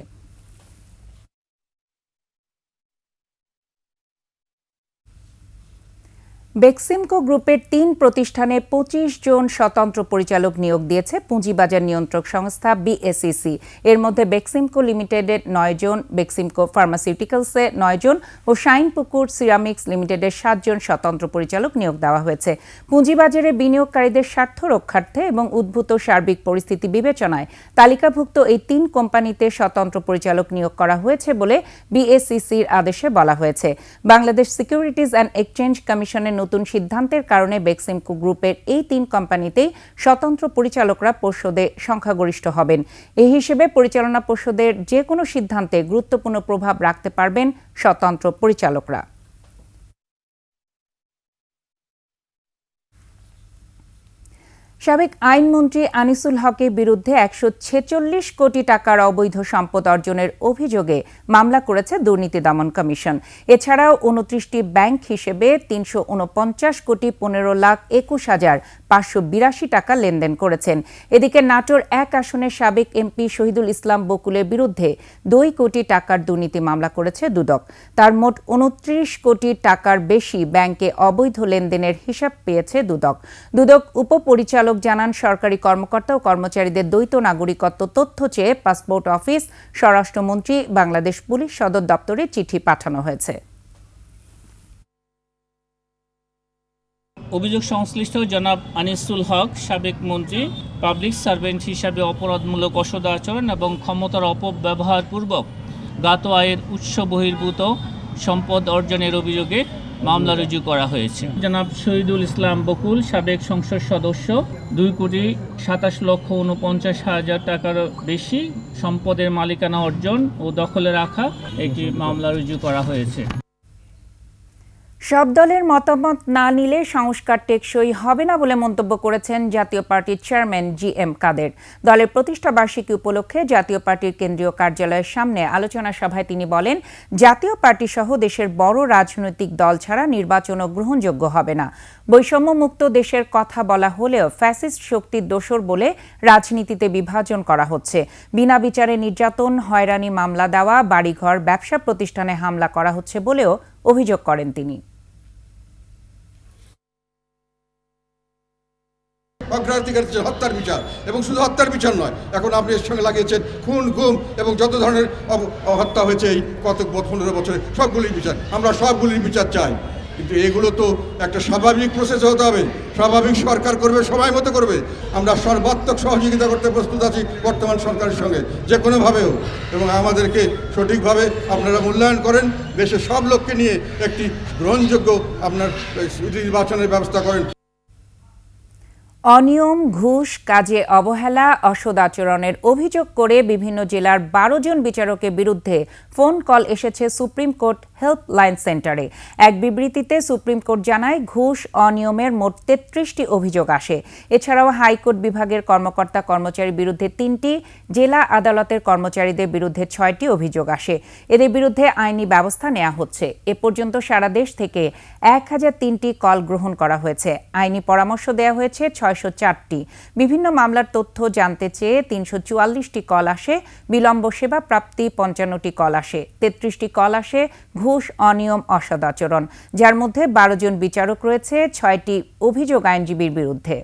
বেক্সিমকো গ্রুপের 3 প্রতিষ্ঠানে 25 জন স্বতন্ত্র পরিচালক নিয়োগ দিয়েছে পুঁজিবাজার নিয়ন্ত্রক সংস্থা বিএসইসি। এর মধ্যে বেক্সিমকো লিমিটেডের 9 জন, বেক্সিমকো ফার্মাসিউটিক্যালসে 9 জন ও শাইনপুকুর সিরামিক্স লিমিটেডের 7 জন স্বতন্ত্র পরিচালক নিয়োগ দেওয়া হয়েছে। পুঁজিবাজারে বিনিয়োগকারীদের স্বার্থ রক্ষার্থে এবং উদ্ভূত সার্বিক পরিস্থিতি বিবেচনায় তালিকাভুক্ত এই 3 কোম্পানিতে স্বতন্ত্র পরিচালক নিয়োগ করা হয়েছে বলে বিএসইসির আদেশে বলা হয়েছে। বাংলাদেশ সিকিউরিটিজ অ্যান্ড এক্সচেঞ্জ কমিশনের নতুন সিদ্ধান্তের কারণে বেক্সিমকো গ্রুপের এই 3 কোম্পানিতেই স্বতন্ত্র পরিচালকরা পর্ষদে সংখ্যাগরিষ্ঠ হবেন। এই হিসেবে পরিচালনা পর্ষদের যে কোনো সিদ্ধান্তে গুরুত্বপূর্ণ প্রভাব রাখতে পারবেন স্বতন্ত্র পরিচালকরা। সাবেক আইনমন্ত্রী আনিসুল হকের বিরুদ্ধে 146 কোটি টাকার অবৈধ সম্পদ অর্জনের অভিযোগে মামলা করেছে দুর্নীতি দমন কমিশন। এছাড়াও 29টি ব্যাংক হিসেবে 349 কোটি 15,21,582 টাকা লেনদেন করেছেন। এদিকে নাটোর 1 আসনের সাবেক এমপি শহীদুল ইসলাম বকুলের বিরুদ্ধে 2 কোটি টাকার দুর্নীতি মামলা করেছে দুদক। তার মোট 29 কোটি টাকার বেশি ব্যাংকে অবৈধ লেনদেনের হিসাব পেয়েছে দুদক। দুদক উপপরিচালক জানান, সরকারি কর্মকর্তা ও কর্মচারীদের দ্বৈত নাগরিকত্ব তথ্য চেয়ে পাসপোর্ট অফিস, স্বরাষ্ট্রমন্ত্রী, বাংলাদেশ পুলিশ সদর দপ্তরে চিঠি পাঠানো হয়েছে। অভিযোগ সংশ্লিষ্ট জনাব আনিসুল হক সাবেক মন্ত্রী পাবলিক সার্ভেন্ট হিসাবে অপরাধমূলক অসদাচরণ এবং ক্ষমতার অপব্যবহার পূর্বক জ্ঞাত আয়ের উৎস বহির্ভূত সম্পদ অর্জনের অভিযোগে মামলা রুজু করা হয়েছে। জনাব শহীদুল ইসলাম বকুল সাবেক সংসদ সদস্য 2,27,49,000 টাকার বেশি সম্পদের মালিকানা অর্জন ও দখলে রাখা একটি মামলা রুজু করা হয়েছে। সব দলের মতামত না নিলে সংস্কার টেকসই হবে না বলে মন্তব্য করেছেন জাতীয় পার্টির চেয়ারম্যান জি.এম. কাদের। দলের প্রতিষ্ঠা বার্ষিকী উপলক্ষে জাতীয় পার্টির কেন্দ্রীয় কার্যালয়ের সামনে আলোচনা সভায় তিনি বলেন, জাতীয় পার্টি সহ দেশের বড় রাজনৈতিক দল ছাড়া নির্বাচনও গ্রহণযোগ্য হবে না। বৈষম্যমুক্ত দেশের কথা বলা হলেও ফ্যাসিস্ট শক্তির দোসর বলে রাজনীতিতে বিভাজন করা হচ্ছে। বিনা বিচারে নির্যাতন, হয়রানি, মামলা দেওয়া, বাড়িঘর, ব্যবসা প্রতিষ্ঠানে হামলা করা হচ্ছে বলেও অভিযোগ করেন তিনি। অগ্রাধিকার হত্যার বিচার, এবং শুধু হত্যার বিচার নয়, এখন আপনি এর সঙ্গে লাগিয়েছেন খুন, গুম এবং যত ধরনের হত্যা হয়েছে এই কত 15 বছরে সবগুলির বিচার। আমরা সবগুলির বিচার চাই, কিন্তু এগুলো তো একটা স্বাভাবিক প্রসেস হতে হবে। স্বাভাবিক সরকার করবে, সময় মতো করবে। আমরা সর্বাত্মক সহযোগিতা করতে প্রস্তুত আছি বর্তমান সরকারের সঙ্গে, যে কোনোভাবেও, এবং আমাদেরকে সঠিকভাবে আপনারা মূল্যায়ন করেন। দেশের সব লোককে নিয়ে একটি গ্রহণযোগ্য আপনার নির্বাচনের ব্যবস্থা করেন। অনিয়ম, ঘুষ, কাজে অবহেলা, অসদাচরণের অভিযোগ করে বিভিন্ন জেলার 12 জন বিচারকের বিরুদ্ধে ফোন কল এসেছে সুপ্রিম কোর্ট হেল্পলাইন সেন্টারে। এক বিবৃতিতে সুপ্রিম কোর্ট জানায়, ঘুষ, অনিয়মের মোট 33টি অভিযোগ আসে। এছাড়াও হাইকোর্ট বিভাগের কর্মকর্তা কর্মচারীর বিরুদ্ধে 3টি, জেলা আদালতের কর্মচারীদের বিরুদ্ধে 6টি অভিযোগ আসে। এদের বিরুদ্ধে আইনি ব্যবস্থা নেওয়া হচ্ছে। এ পর্যন্ত সারা দেশ থেকে 1003টি কল গ্রহণ করা হয়েছে। আইনি পরামর্শ দেওয়া হয়েছে 604টি। বিভিন্ন মামলার তথ্য জানতে চেয়ে 344টি কল আসে। বিলম্ব সেবা প্রাপ্তি 55টি কল আসে। 33টি কল আসে ঘুষ, অনিয়ম, অসদাচরণ, যার মধ্যে 12 জন বিচারক রয়েছে, 6টি অভিযোগ আইনজীবীর বিরুদ্ধে।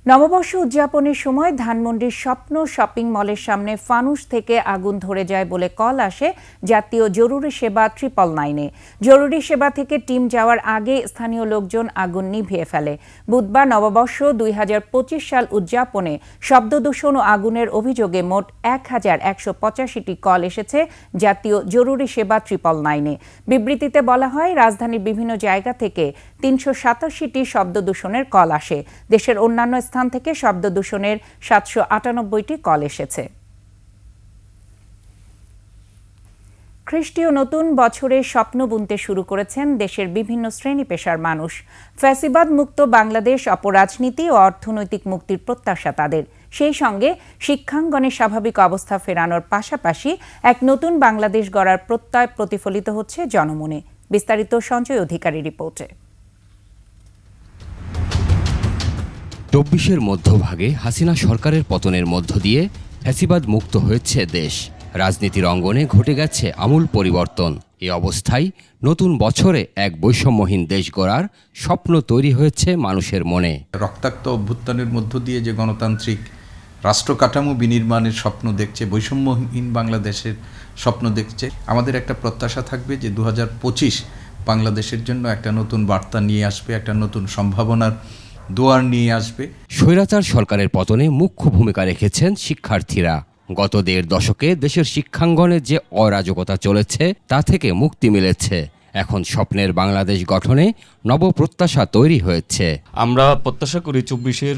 নববর্ষ উদযাপনের সময় ধানমন্ডির স্বপ্ন শপিং মলের সামনে ফানুস থেকে আগুন ধরে যায় বলে কল আসে জাতীয় জরুরি সেবা 999-এ। জরুরি সেবা থেকে টিম যাওয়ার আগে স্থানীয় লোকজন আগুন নিভিয়ে ফেলে। বুধবার নববর্ষ 2025 সাল উদযাপনে শব্দদূষণ ও আগুনের অভিযোগে মোট 1185টি কল এসেছে জাতীয় জরুরি সেবা 999-এ। বিবৃতিতে বলা হয়, রাজধানীর বিভিন্ন জায়গা থেকে 387টি শব্দদূষণের কল আসে। দেশের অন্যান্য স্থান থেকে শব্দ দূষণের 798টি কল এসেছে। খ্রিস্টীয় নতুন বছরে স্বপ্ন বুনতে শুরু করেছেন দেশের বিভিন্ন শ্রেণী পেশার মানুষ। ফ্যাসিবাদ মুক্ত বাংলাদেশ, অপরাজনীতি ও অর্থনৈতিক মুক্তির প্রত্যাশা তাদের। সেই সঙ্গে শিক্ষাঙ্গনে স্বাভাবিক অবস্থা ফেরানোর পাশাপাশি এক নতুন বাংলাদেশ গড়ার প্রত্যয় প্রতিফলিত হচ্ছে জনমনে। বিস্তারিত সঞ্জয় অধিকারী রিপোর্টে। 24-এর মধ্যভাগে হাসিনা সরকারের পতনের মধ্য দিয়ে ফ্যাসিবাদ মুক্ত হয়েছে দেশ। রাজনীতির অঙ্গনে ঘটে গেছে আমূল পরিবর্তন। এই অবস্থায় নতুন বছরে এক বৈষম্যহীন দেশ গড়ার স্বপ্ন তৈরি হয়েছে মানুষের মনে। রক্তাক্ত অভ্যুত্থানের মধ্য দিয়ে যে গণতান্ত্রিক রাষ্ট্র কাঠামো বিনির্মাণের স্বপ্ন দেখছে, বৈষম্যহীন বাংলাদেশের স্বপ্ন দেখছে, আমাদের একটা প্রত্যাশা থাকবে যে 2025 বাংলাদেশের জন্য একটা নতুন বার্তা নিয়ে আসবে, একটা নতুন সম্ভাবনার দুয়ার নিয়ে আসবে। স্বৈরাচার সরকারের পতনে মুখ্য ভূমিকা রেখেছেন শিক্ষার্থীরা। গত 1.5 দশকে দেশের শিক্ষাঙ্গনে যে অরাজকতা চলেছে তা থেকে মুক্তি মিলেছে। এখন স্বপ্নের বাংলাদেশ গঠনে নবপ্রত্যাশা তৈরি হয়েছে। আমরা প্রত্যাশা করি 24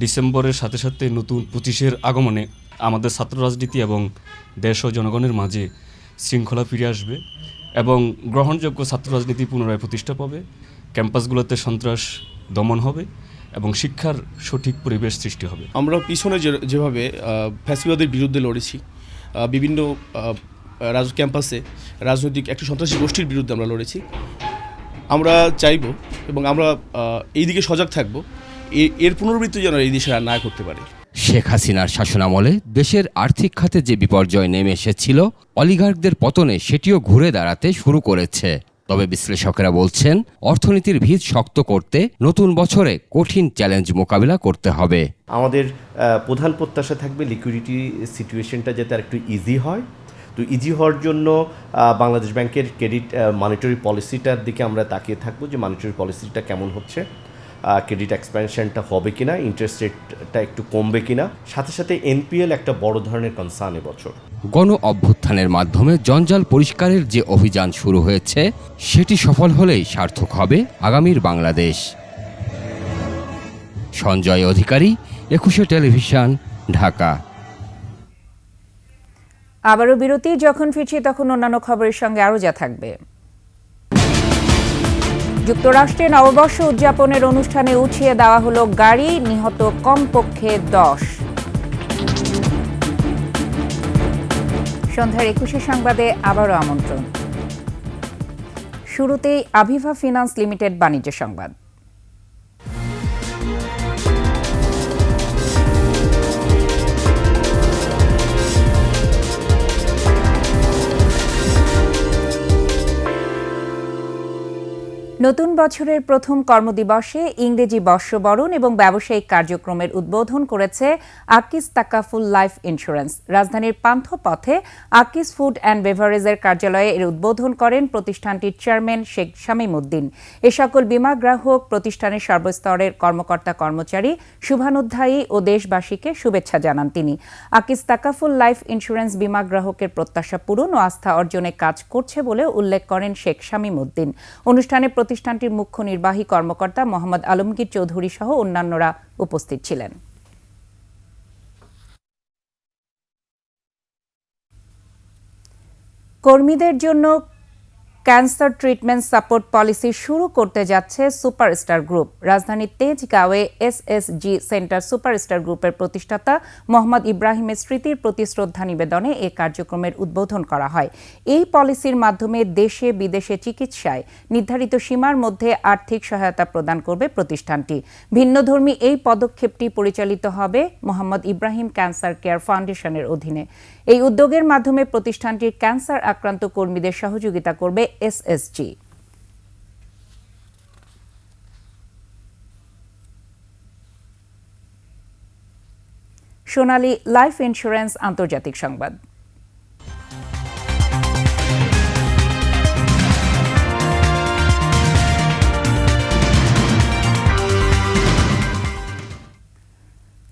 ডিসেম্বরের সাথে সাথে নতুন 25-এর আগমনে আমাদের ছাত্র রাজনীতি এবং দেশ ও জনগণের মাঝে শৃঙ্খলা ফিরে আসবে এবং গ্রহণযোগ্য ছাত্র রাজনীতি পুনরায় প্রতিষ্ঠা পাবে, ক্যাম্পাসগুলোতে সন্ত্রাস দমন হবে এবং শিক্ষার সঠিক পরিবেশ সৃষ্টি হবে। আমরা পিছনে যেভাবে ফ্যাসিবাদের বিরুদ্ধে লড়েছি, বিভিন্ন ক্যাম্পাসে রাজনৈতিক একটি সন্ত্রাসী গোষ্ঠীর বিরুদ্ধে আমরা লড়েছি, আমরা চাইব এবং আমরা এই দিকে সজাগ থাকব এর পুনরাবৃত্তি যেন এই দেশে আর না করতে পারে। শেখ হাসিনার শাসনামলে দেশের আর্থিক খাতে যে বিপর্যয় নেমে এসেছিল, অলিগার্কদের পতনে সেটিও ঘুরে দাঁড়াতে শুরু করেছে। তবে বিশ্লেষকেরা বলছেন, অর্থনীতির ভিত শক্ত করতে নতুন বছরে কঠিন চ্যালেঞ্জ মোকাবিলা করতে হবে। আমাদের প্রধান প্রত্যাশা থাকবে লিকুইডিটি সিচুয়েশনটা যাতে আর একটু ইজি হয়। তো ইজি হওয়ার জন্য বাংলাদেশ ব্যাংকের ক্রেডিট মনিটরি পলিসিটার দিকে আমরা তাকিয়ে থাকবো যে মনিটরি পলিসিটা কেমন হচ্ছে, ক্রেডিট এক্সপ্যানশনটা হবে কিনা, ইন্টারেস্ট রেটটা একটু কমবে কিনা, সাথে সাথে এনপিএল একটা বড় ধরনের কনসার্ন এবছর। গণ অভ্যুত্থানের মাধ্যমে জঞ্জাল পরিষ্কারের যে অভিযান শুরু হয়েছে সেটি সফল হলেই সার্থক হবে আগামীর বাংলাদেশ। সঞ্জয় অধিকারী, 21 টেলিভিশন, ঢাকা। আবারও বিরতি, যখন ফিরছি তখন অন্যান্য খবরের সঙ্গে আরও যা থাকবে। যুক্তরাষ্ট্রে নববর্ষ উদযাপনের অনুষ্ঠানে উঠিয়ে দেওয়া হলো গাড়ি, নিহত কমপক্ষে 10। সন্ধ্যার 21 সংবাদে আবারও আমন্ত্রণ। শুরুতেই আভিভা ফিন্যান্স লিমিটেড বাণিজ্য সংবাদ। নতুন বছরের প্রথম কর্মদিবসে ইংরেজি বর্ষবরণ এবং ব্যবসায়িক কার্যক্রমের উদ্বোধন করেছে আকিস তাকাফুল লাইফ ইন্স্যুরেন্স। রাজধানীর পান্থপথে আকিস ফুড অ্যান্ড বেভারেজের কার্যালয়ে এর উদ্বোধন করেন প্রতিষ্ঠানটির চেয়ারম্যান শেখ শামীম উদ্দিন। এ সকল বীমা গ্রাহক, প্রতিষ্ঠানের সর্বস্তরের কর্মকর্তা কর্মচারী, শুভানুধ্যায়ী ও দেশবাসীকে শুভেচ্ছা জানান তিনি। আকিস তাকাফুল লাইফ ইন্স্যুরেন্স বীমা গ্রাহকের প্রত্যাশা পূরণ ও আস্থা অর্জনে কাজ করছে বলে উল্লেখ করেন শেখ শামীম উদ্দিন। অনুষ্ঠানে প্রতিষ্ঠানটির মুখ্য নির্বাহী কর্মকর্তা মোহাম্মদ আলমগীর চৌধুরী সহ অন্যান্যরা উপস্থিত ছিলেন। কর্মীদের জন্য ক্যান্সার ট্রিটমেন্ট সাপোর্ট পলিসি শুরু করতে যাচ্ছে সুপারস্টার গ্রুপ। রাজধানীর তেজগাঁওয়ে এসএসজি সেন্টার সুপারস্টার গ্রুপের প্রতিষ্ঠাতা মোহাম্মদ ইব্রাহিমের স্মৃতির প্রতি শ্রদ্ধা নিবেদনে এ কার্যক্রমের উদ্বোধন করা হয়। এই পলিসির মাধ্যমে দেশে বিদেশে চিকিৎসায় নির্ধারিত সীমার মধ্যে আর্থিক সহায়তা প্রদান করবে প্রতিষ্ঠানটি। ভিন্নধর্মী এই পদক্ষেপটি পরিচালিত হবে মোহাম্মদ ইব্রাহিম ক্যান্সার কেয়ার ফাউন্ডেশনের অধীনে। এই উদ্যোগের মাধ্যমে প্রতিষ্ঠানটির ক্যান্সার আক্রান্ত কর্মীদের সহযোগিতা করবে এসএসজি। সোনালী লাইফ ইন্স্যুরেন্স আন্তর্জাতিক সংবাদ।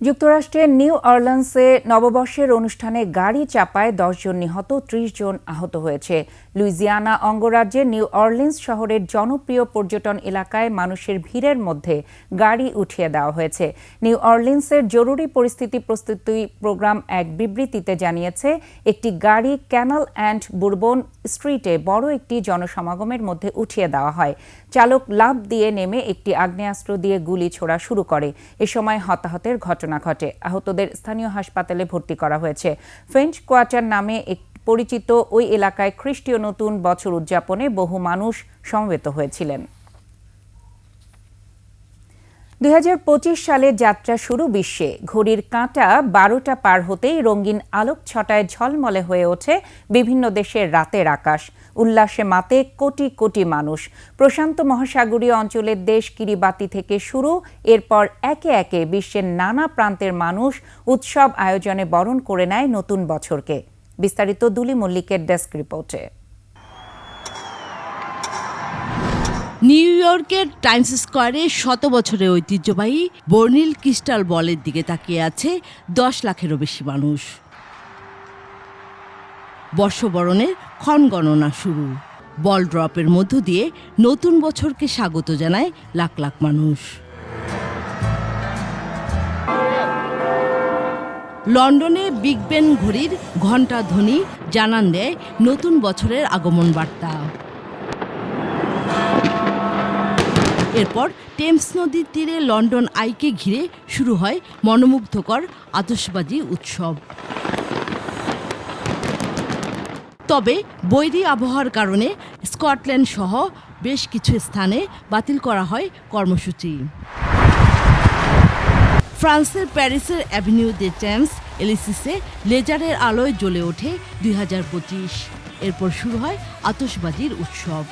যুক্তরাষ্ট্রের নিউ অরল্যান্সে নববর্ষের অনুষ্ঠানে গাড়ি চাপায় 10 জন নিহত, 30 জন আহত হয়েছে। লুইজিয়ানা অঙ্গরাজ্যের নিউ অরলিন্স শহরের জনপ্রিয় পর্যটন এলাকায় মানুষের ভিড়ের মধ্যে গাড়ি উঠিয়ে দেওয়া হয়েছে। নিউ অরলিন্সের জরুরি পরিস্থিতি প্রস্তুতি প্রোগ্রাম এক বিবৃতিতে জানিয়েছে, একটি গাড়ি ক্যানাল অ্যান্ড বুরবন স্ট্রিটে বড় একটি জনসমাগমের মধ্যে উঠিয়ে দেওয়া হয়। চালক লাফ দিয়ে নেমে একটি আগ্নেয়াস্ত্র দিয়ে গুলি ছোড়া শুরু করে। এ সময় হতাহতের ঘটনা ঘটে। আহতদের স্থানীয় হাসপাতালে ভর্তি করা হয়েছে। ফ্রেঞ্চ কোয়ার্টার নামে পরিচিত ওই এলাকায় খ্রিস্টীয় নতুন বছর উদযাপনে বহু মানুষ সমবেত হয়েছিলেন। 2025 সালে যাত্রা শুরু বিশ্বে। ঘড়ির কাঁটা 12টা পার হতেই রঙিন আলোক ছটায় ঝলমলে হয়ে ওঠে বিভিন্ন দেশের রাতের আকাশ। উল্লাসে মাতে কোটি কোটি মানুষ। প্রশান্ত মহাসাগরীয় অঞ্চলের দেশ কিরিবাতি থেকে শুরু, এরপর একে একে বিশ্বের নানা প্রান্তের মানুষ উৎসব আয়োজনে বরণ করে নেয় নতুন বছরকে। বিস্তারিত দুলি মল্লিকের ডেস্ক রিপোর্টে। নিউ ইয়র্কের টাইমস স্কোয়ারে 100 বছরের ঐতিহ্যবাহী বর্নিল ক্রিস্টাল বলের দিকে তাকিয়ে আছে 10 লাখেরও বেশি মানুষ। বর্ষবরণের ক্ষণগণনা শুরু। বল ড্রপের মধ্য দিয়ে নতুন বছরকে স্বাগত জানায় লাখ লাখ মানুষ। লন্ডনে বিগ বেন ঘড়ির ঘণ্টা ধ্বনি জানান দেয় নতুন বছরের আগমন বার্তা। এরপর টেমস নদীর তীরে লন্ডন আইকে ঘিরে শুরু হয় মনোমুগ্ধকর আতশবাজি উৎসব। তবে বৈরী আবহাওয়ার কারণে স্কটল্যান্ড সহ বেশ কিছু স্থানে বাতিল করা হয় কর্মসূচি। ফ্রান্সের প্যারিসের অ্যাভিনিউ দে টেমস এলিসিসে লেজারের আলোয় জ্বলে ওঠে 2025। এরপর শুরু হয় আতশবাজির উৎসব।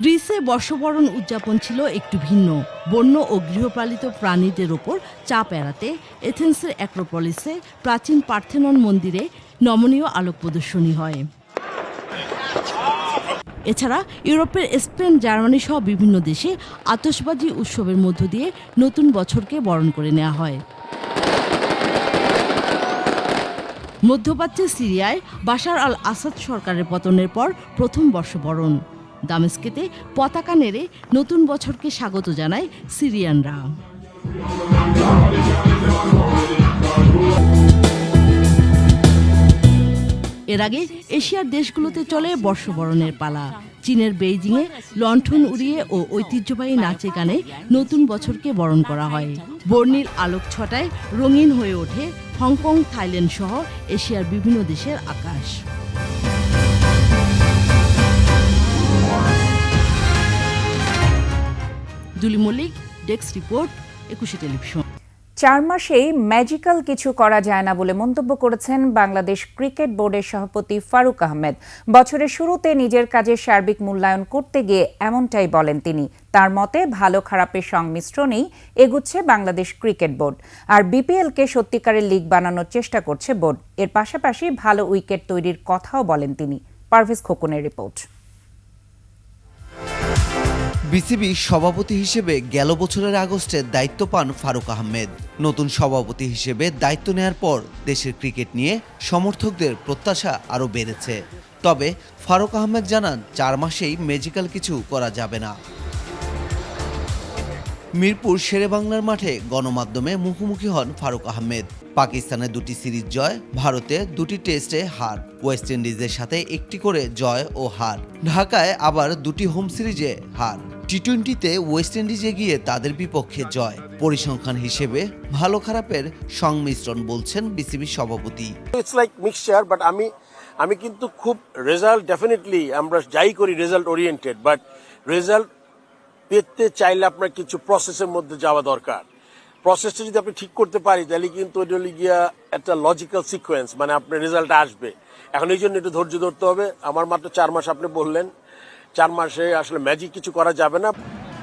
গ্রিসে বর্ষবরণ উদযাপন ছিল একটু ভিন্ন। বন্য ও গৃহপালিত প্রাণীদের ওপর চাপ এড়াতে এথেন্সের অ্যাক্রোপলিসে প্রাচীন পার্থেনন মন্দিরে নমনীয় আলোক প্রদর্শনী হয়। এছাড়া ইউরোপের স্পেন, জার্মানি সহ বিভিন্ন দেশে আতশবাজি উৎসবের মধ্য দিয়ে নতুন বছরকে বরণ করে নেওয়া হয়। মধ্যপ্রাচ্যের সিরিয়ায় বাশার আল আসাদ সরকারের পতনের পর প্রথম বর্ষবরণ। দামেস্কেতে পতাকা নেড়ে নতুন বছরকে স্বাগত জানায় সিরিয়ানরা। এর আগে এশিয়ার দেশগুলোতে চলে বর্ষবরণের পালা। চীনের বেইজিংয়ে লণ্ঠন উড়িয়ে ও ঐতিহ্যবাহী নাচে গানে নতুন বছরকে বরণ করা হয়। বর্ণিল আলোক ছটায় রঙিন হয়ে ওঠে হংকং, থাইল্যান্ড সহ এশিয়ার বিভিন্ন দেশের আকাশ। দুলি মল্লিক, ডেস্ক রিপোর্ট, 21 টেলিভিশন। 4 মাসেই ম্যাজিক্যাল কিছু করা যায় না বলে মন্তব্য করেছেন বাংলাদেশ ক্রিকেট বোর্ডের সভাপতি ফারুক আহমেদ। বছরের শুরুতে নিজের কাজের সার্বিক মূল্যায়ন করতে গিয়ে এমনটাই বলেন তিনি। তার মতে ভালো খারাপের সংমিশ্রণেই এগুচ্ছে বাংলাদেশ ক্রিকেট বোর্ড। আর বিপিএলকে সত্যিকারের লিগ বানানোর চেষ্টা করছে বোর্ড। এর পাশাপাশি ভালো উইকেট তৈরির কথাও বলেন তিনি। পারভেজ খোকনের রিপোর্ট। বিসিবি সভাপতি হিসেবে গেল বছরের আগস্টে দায়িত্ব পান ফারুক আহমেদ। নতুন সভাপতি হিসেবে দায়িত্ব নেয়ার পর দেশের ক্রিকেট নিয়ে সমর্থকদের প্রত্যাশা আরও বেড়েছে। তবে ফারুক আহমেদ জানান 4 মাসেই ম্যাজিক্যাল কিছু করা যাবে না। মিরপুর শেরেবাংলার মাঠে গণমাধ্যমে মুখোমুখি হন ফারুক আহমেদ। পাকিস্তানে 2টি সিরিজ জয়, ভারতে 2টি টেস্টে হার, ওয়েস্ট ইন্ডিজের সাথে 1টি করে জয় ও হার, ঢাকায় আবার 2টি হোম সিরিজে হার। টি-20তে ওয়েস্ট ইন্ডিজে গিয়ে তাদের বিপক্ষে জয়। পরিসংখ্যান হিসেবে ভালো খারাপের সংমিশ্রণ বলছেন বিসিবি সভাপতি। ইটস লাইক মিক্সচার, বাট আমি কিন্তু খুব রেজাল্ট, ডেফিনেটলি আমরা যাই করি রেজাল্ট ওরিয়েন্টেড, বাট রেজাল্ট পেতে চাইলে আপনার কিছু প্রসেসের মধ্যে যাওয়া দরকার। প্রসেসটা যদি আপনি ঠিক করতে পারি তাহলে কিন্তু ওইটা হলে গিয়া একটা লজিক্যাল সিকোয়েন্স, মানে আপনার রেজাল্ট আসবে। এখন এই জন্য একটু ধৈর্য ধরতে হবে। আমার মাত্র 4 মাস, আপনি বললেন 4 মাসে আসলে ম্যাজিক কিছু করা যাবে না।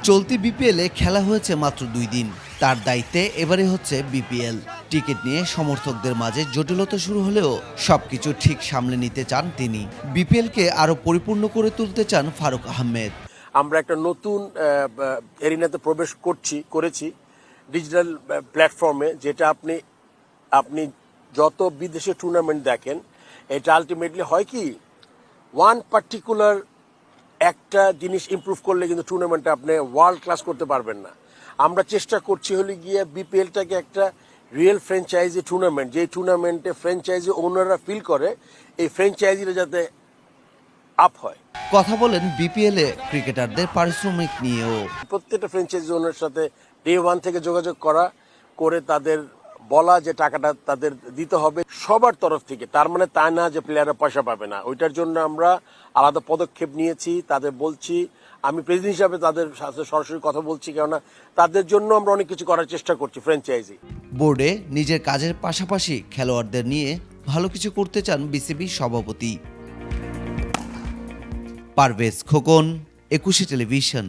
চলতি বিপিএলে খেলা হয়েছে মাত্র 2 দিন। তার দায়িত্বে এবারে হচ্ছে বিপিএল। টিকিট নিয়ে সমর্থকদের মাঝে জটিলতা শুরু হলেও সবকিছু ঠিক সামলে নিতে চান তিনি। বিপিএলকে আরো পরিপূর্ণ করে তুলতে চান ফারুক আহমেদ। আমরা একটা নতুন এরিনাতে প্রবেশ করেছি ডিজিটাল প্ল্যাটফর্মে, যেটা আপনি যত বিদেশে টুর্নামেন্ট দেখেন, এটা আলটিমেটলি হয় কি, ওয়ান পার্টিকুলার একটা জিনিস ইমপ্রুভ করলে কিন্তু টুর্নামেন্টে আপনি ওয়ার্ল্ড ক্লাস করতে পারবেন না। আমরা চেষ্টা করছি হলে গিয়ে বিপিএলটাকে একটা রিয়েল ফ্র্যাঞ্চাইজি টুর্নামেন্ট, যে টুর্নামেন্টে ফ্র্যাঞ্চাইজি ওনাররা ফিল করে, এই ফ্র্যাঞ্চাইজিটা যাতে আপ হয়। কথা বলেন বিপিএলে ক্রিকেটারদের পারিশ্রমিক নিয়েও। প্রত্যেকটা ফ্র্যাঞ্চাইজি ওনার সাথে ডে 1 থেকে যোগাযোগ করে তাদের বলা যে টাকাটা তাদের দিতে হবে সবার তরফ থেকে। তার মানে তা না যে প্লেয়াররা পয়সা পাবে না। ওইটার জন্য আমরা আলাদা পদক্ষেপ নিয়েছি, তাদের বলছি আমি প্রেসিডেন্ট হিসাবে তাদের সাথে সরাসরি কথা বলছি, কেননা তাদের জন্য আমরা অনেক কিছু করার চেষ্টা করছি ফ্র্যাঞ্চাইজি। বোর্ডে নিজের কাজের পাশাপাশি খেলোয়াড়দের নিয়ে ভালো কিছু করতে চান বিসিবি সভাপতি। পারভেজ খোকন, একুশে টেলিভিশন।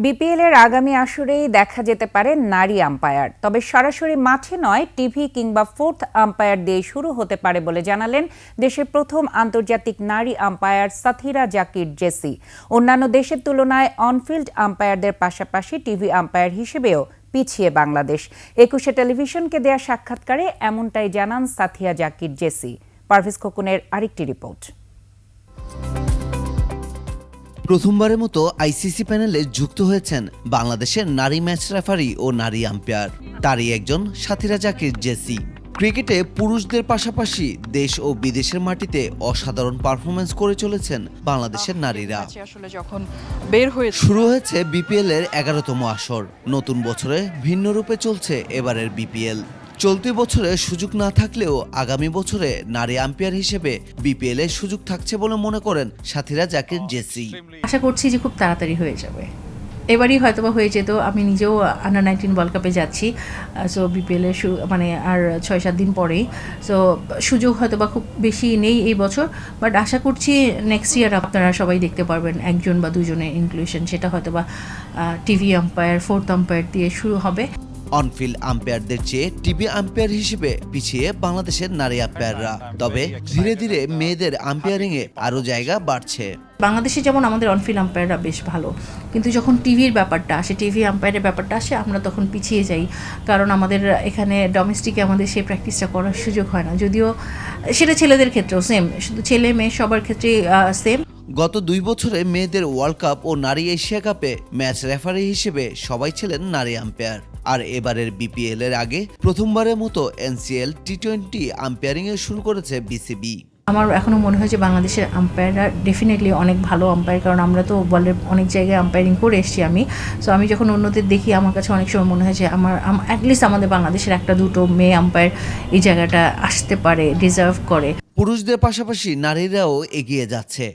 বিপিএল এর আগামী আসরেই দেখা যেতে পারে নারী আম্পায়ার, তবে সরাসরি মাঠে নয়, টিভি কিংবা ফোর্থ আম্পায়ার দিয়ে শুরু হতে পারে বলে জানালেন দেশের প্রথম আন্তর্জাতিক নারী আম্পায়ার সাথীরা জাকির জেসি। অন্যান্য দেশের তুলনায় অনফিল্ড আম্পায়ারদের পাশাপাশি টিভি আম্পায়ার হিসেবেও পিছিয়ে বাংলাদেশ। একুশে টেলিভিশনকে দেয়া সাক্ষাৎকারে এমনটাই জানান সাথিয়া জাকির জেসি। পারভেজ খোকনের আরেকটি রিপোর্ট। প্রথমবারের মতো আইসিসি প্যানেলে যুক্ত হয়েছেন বাংলাদেশের নারী ম্যাচ রেফারি ও নারী আম্পায়ার। তারই একজন সাথীরা জাকির জেসি। ক্রিকেটে পুরুষদের পাশাপাশি দেশ ও বিদেশের মাটিতে অসাধারণ পারফরমেন্স করে চলেছেন বাংলাদেশের নারীরা। শুরু হয়েছে বিপিএল এর 11তম আসর। নতুন বছরে ভিন্ন রূপে চলছে এবারের বিপিএল। চলতি বছরে সুযোগ না থাকলেও আগামী বছরে নারী আম্পায়ার হিসেবে বিপিএল এর সুযোগ থাকছে বলে মনে করেন সাথীরা জাকির জেসি। আশা করছি যে খুব তাড়াতাড়ি হয়ে যাবে, এবারই হয়তোবা হয়ে যেত। আমি নিজেও আন্ডার-19 ওয়ার্ল্ড কাপে যাচ্ছি, সো বিপিএল এর মানে আর 6-7 দিন পরেই, সো সুযোগ হয়তোবা খুব বেশি নেই এই বছর, বাট আশা করছি নেক্সট ইয়ার আপনারা সবাই দেখতে পারবেন একজন বা দুজনের ইনক্লুশন, সেটা হয়তোবা টিভি আম্পায়ার, ফোর্থ আম্পায়ার দিয়ে শুরু হবে। অনফিল্ড আম্পায়ারদের চেয়ে টিভি আম্পায়ার হিসেবে পিছিয়ে বাংলাদেশের নারী আম্পায়াররা, তবে ধীরে ধীরে মেয়েদের আম্পায়ারিং এ আরো জায়গা বাড়ছে। বাংলাদেশে যেমন আমাদের অনফিল্ড আম্পায়াররা বেশ ভালো, কিন্তু যখন টিভির ব্যাপারটা আসে, টিভি আম্পায়ারের ব্যাপারটা আসে, আমরা তখন পিছিয়ে যাই, কারণ আমাদের এখানে ডোমেস্টিকে আমাদের সেই প্র্যাকটিসটা করার সুযোগ হয় না। যদিও সেটা ছেলেদের ক্ষেত্রেও সেম, শুধু ছেলে মেয়ে সবার ক্ষেত্রেই সেম। গত 2 বছরে মেয়েদের ওয়ার্ল্ড কাপ ও নারী এশিয়া কাপে ম্যাচ রেফারি হিসেবে সবাই ছিলেন নারী আম্পায়ার। আর এবারের বিপিএল এর আগে প্রথমবারের মতো এনসিএল টি20 আম্পায়ারিং এ শুরু করেছে বিসিবি। আমার এখনো মনে হয় যে বাংলাদেশের আম্পায়াররা ডেফিনেটলি অনেক ভালো আম্পায়ার, কারণ আমরা তো ওয়ার্ল্ডের অনেক জায়গায় আম্পায়ারিং করে এসেছি আমি। সো আমি যখন অন্যদের দেখি, আমার কাছে অনেক সময় মনে হয় যে অ্যাটলিস্ট আমাদের বাংলাদেশের 1-2 মেয়ে আম্পায়ার এই জায়গাটা আসতে পারে, ডিজার্ভ করে। পুরুষদের পাশাপাশি নারীরাও এগিয়ে যাচ্ছে।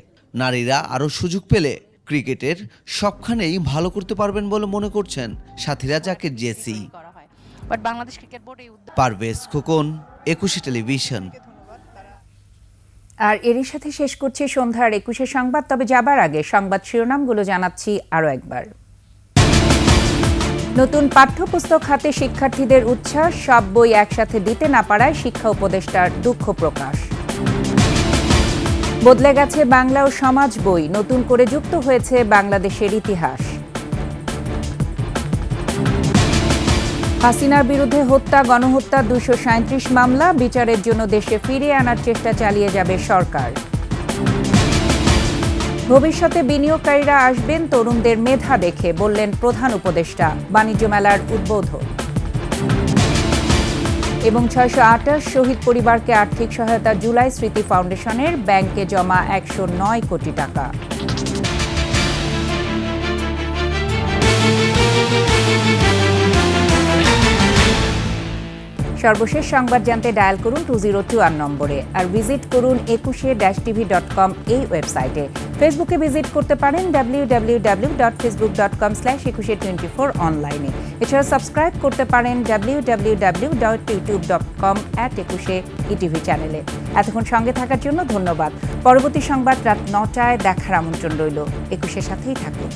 নারীরা আরো সুযোগ পেলে ক্রিকেটের সবখানেই ভালো করতে পারবেন বলে মনে করছেন সাথীরা জাকির জেসি। পারভেজ খোকন, একুশে টেলিভিশন। আর এরই সাথে শেষ করছি সন্ধ্যার 21 সংবাদ। তবে যাবার আগে সংবাদ শিরোনামগুলো জানাচ্ছি আরও একবার। নতুন পাঠ্যপুস্তক হাতে শিক্ষার্থীদের উচ্ছ্বাস, সব বই একসাথে দিতে না পারায় শিক্ষা উপদেষ্টার দুঃখ প্রকাশ। বদলে গেছে বাংলা ও সমাজ বই, নতুন করে যুক্ত হয়েছে বাংলাদেশের ইতিহাস। হাসিনার বিরুদ্ধে হত্যা, গণহত্যা 237 মামলা, বিচারের জন্য দেশে ফিরিয়ে আনার চেষ্টা চালিয়ে যাবে সরকার। ভবিষ্যতে বিনিয়োগকারীরা আসবেন তরুণদের মেধা দেখে, বললেন প্রধান উপদেষ্টা। বাণিজ্য মেলার উদ্বোধন। এবং 628 শহীদ পরিবারকে আর্থিক সহায়তা জুলাই স্মৃতি ফাউন্ডেশনের, ব্যাংকে জমা 109 কোটি টাকা। সর্বশেষ সংবাদ জানতে ডায়াল করুন 2021 নম্বরে, আর ভিজিট করুন 21-tv.com এই ওয়েবসাইটে। ফেসবুকে ভিজিট করতে পারেন www.facebook.com/2124 অনলাইনে। এছাড়া সাবস্ক্রাইব করতে পারেন www.youtube.com/21etv চ্যানেলে। এতক্ষণ সঙ্গে থাকার জন্য ধন্যবাদ। পরবর্তী সংবাদ রাত 9টায় দেখার আমন্ত্রণ রইল। 21-এর সাথেই থাকুন।